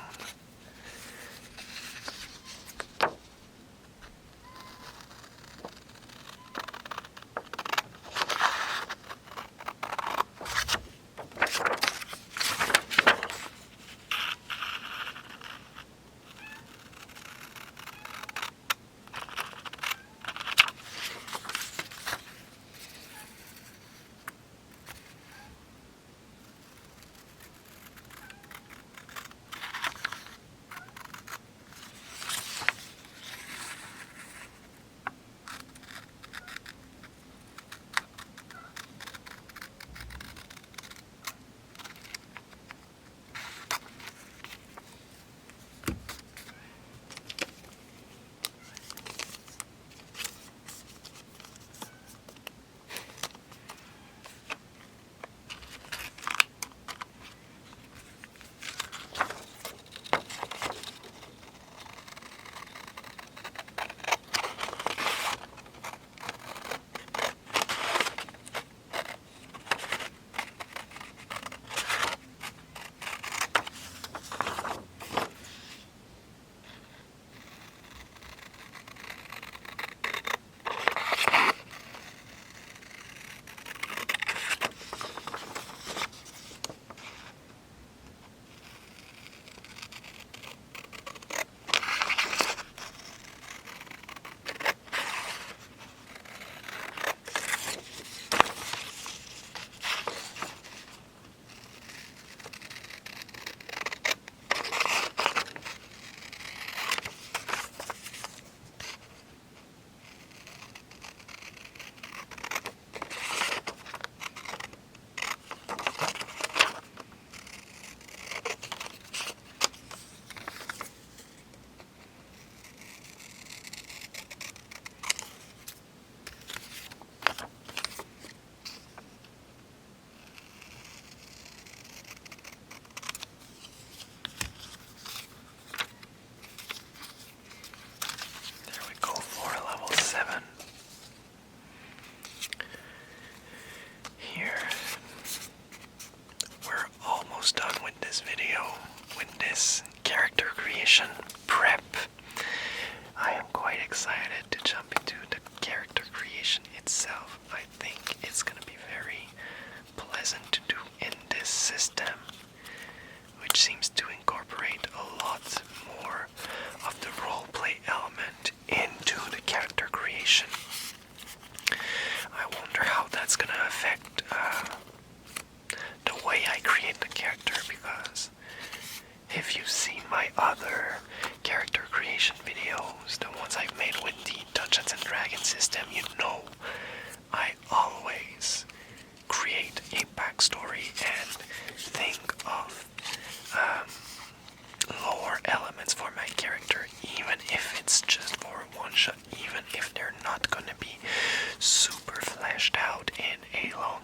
Prep. I am quite excited to jump into the character creation itself. I think it's going to be very pleasant to do in this system, which seems to incorporate a lot more of the roleplay element into the character creation. I wonder how that's going to affect the way I create the character, because if you've seen my other character creation videos, the ones I've made with the Dungeons and Dragons system, you know I always create a backstory and think of lore elements for my character, even if it's just for one shot, even if they're not gonna be super fleshed out in a long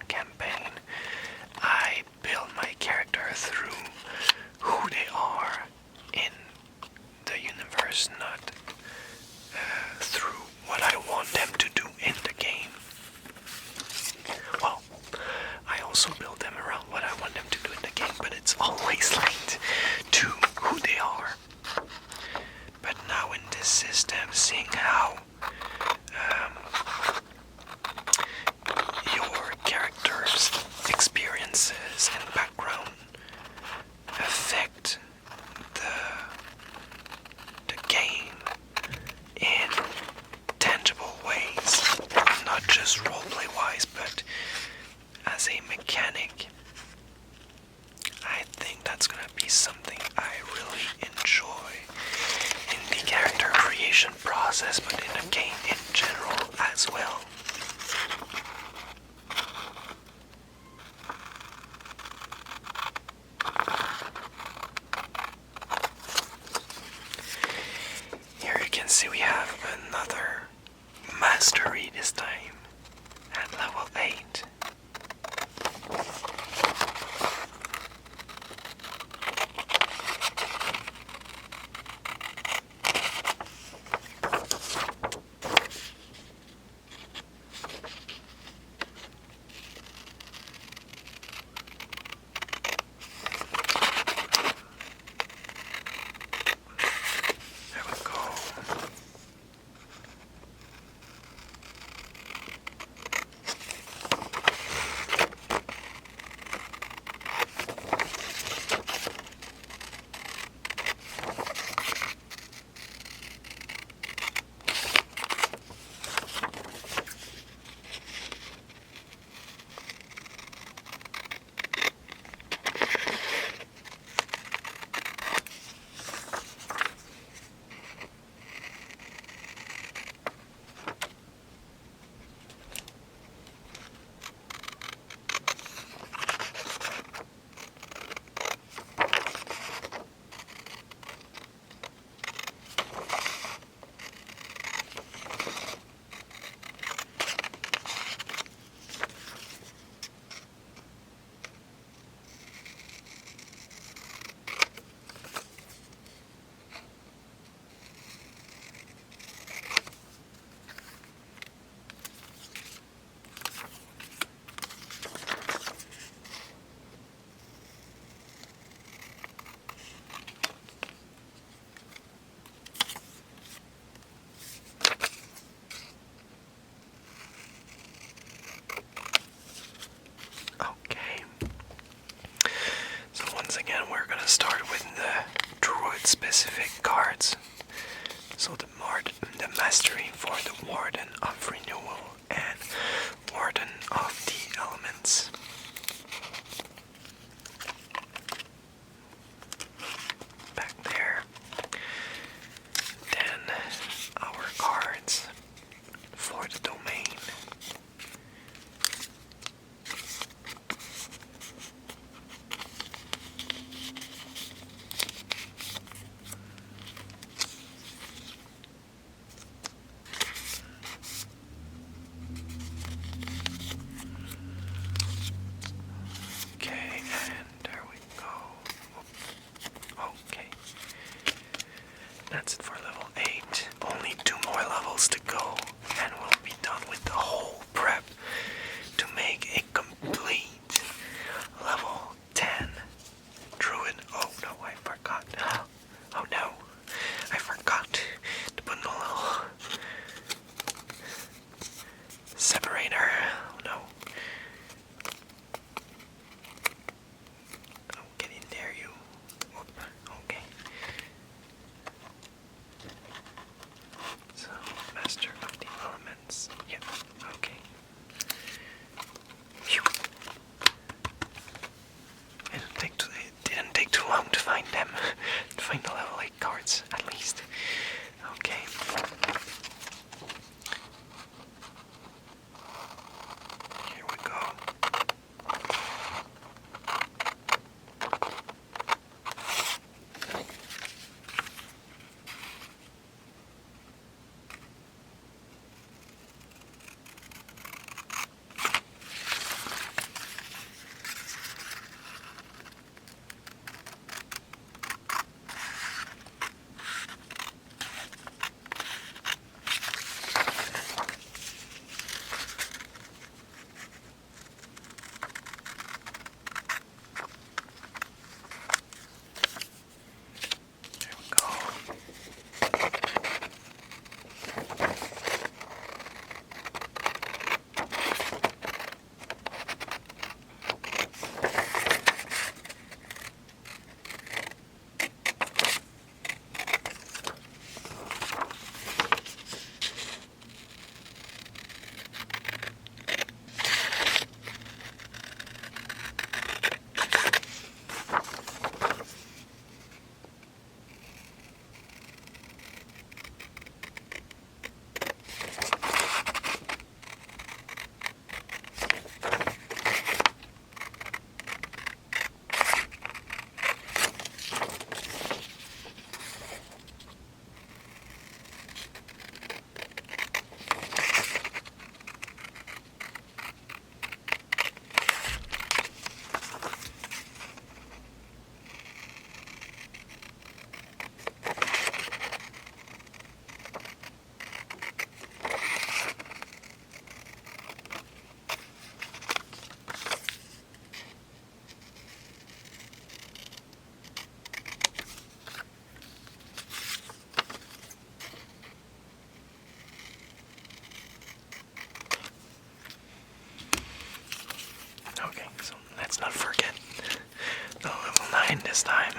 fine this time.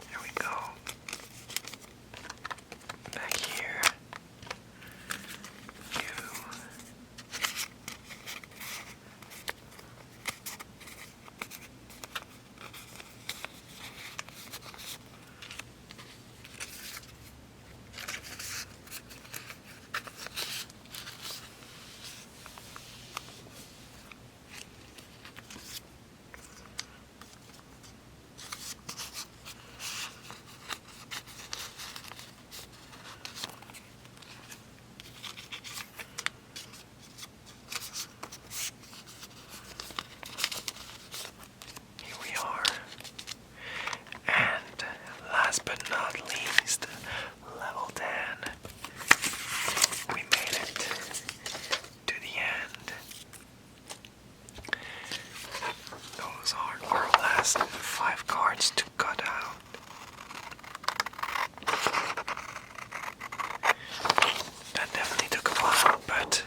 There we go. Back here. You. Here we are. And last but not least, level 10. We made it to the end. Those are our last 5 cards to cut out. That definitely took a while, but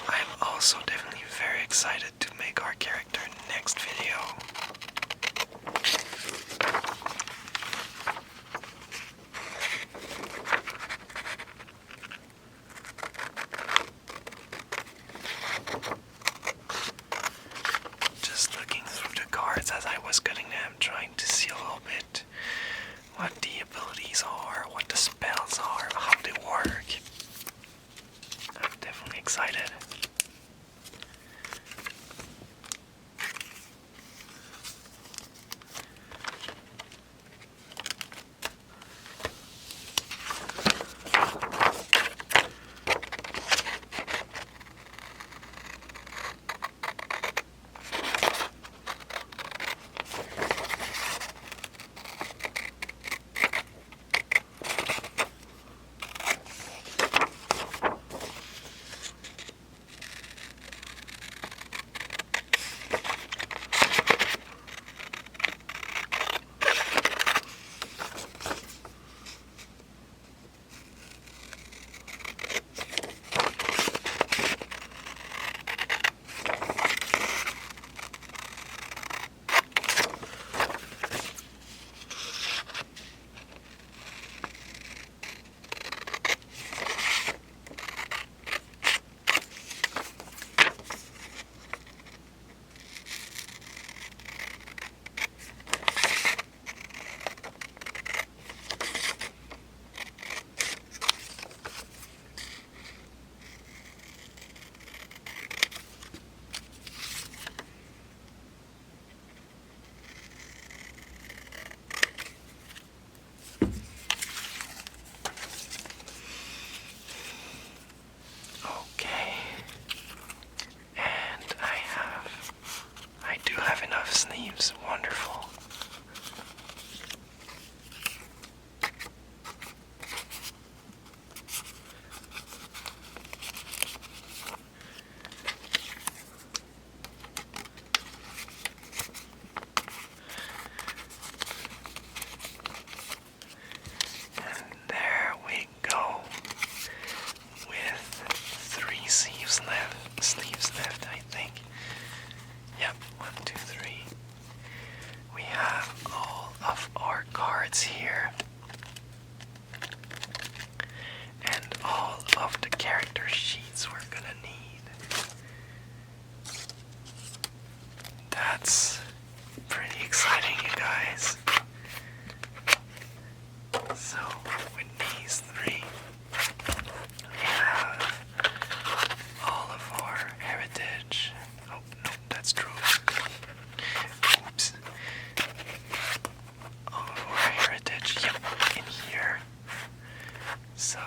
I'm also definitely very excited to make our character next video. Just looking through the cards as I was cutting them, trying to see a little bit what the abilities are, what the spells are, how they work. I'm definitely excited. Okay. And I do have enough sleeves. Wonderful. And there we go. With 3 sleeves left, I think. Yep, 1, 2, 3. We have all of our cards here. And all of the character sheets we're gonna need. That's pretty exciting, you guys. So, with these 3, we have all of our heritage. Oh, no, that's true. Oops. All of our heritage, yep, in here. So,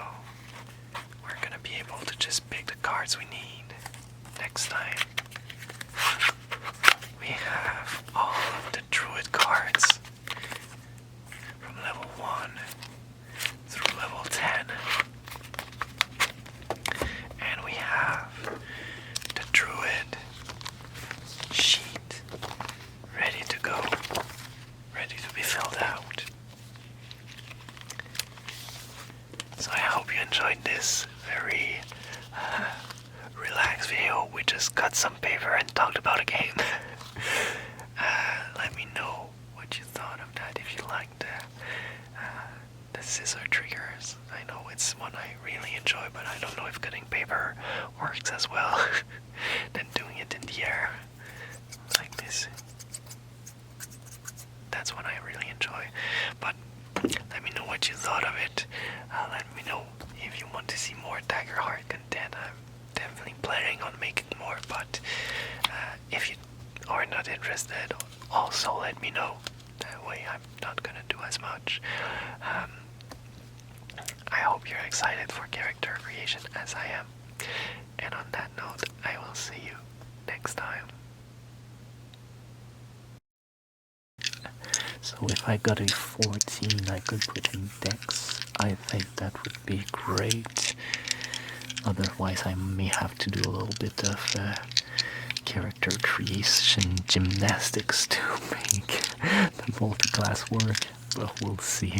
we're gonna be able to just pick the cards we need next time. We have all of the druid cards from level 1 through level 10. And we have the druid sheet ready to go, ready to be filled out. So I hope you enjoyed this very relaxed video. We just cut some paper and talked about a game. Let me know scissor triggers. I know it's one I really enjoy, but I don't know if cutting paper works as well than doing it in the air like this. That's what I really enjoy. But let me know what you thought of it. Let me know if you want to see more Daggerheart content. I'm definitely planning on making more, but if you are not interested, also let me know. That way I'm not gonna do as much. I hope you're excited for character creation as I am. And on that note, I will see you next time. So if I got a 14 I could put in Dex, I think that would be great. Otherwise I may have to do a little bit of character creation gymnastics to make the multi-class work, but we'll see.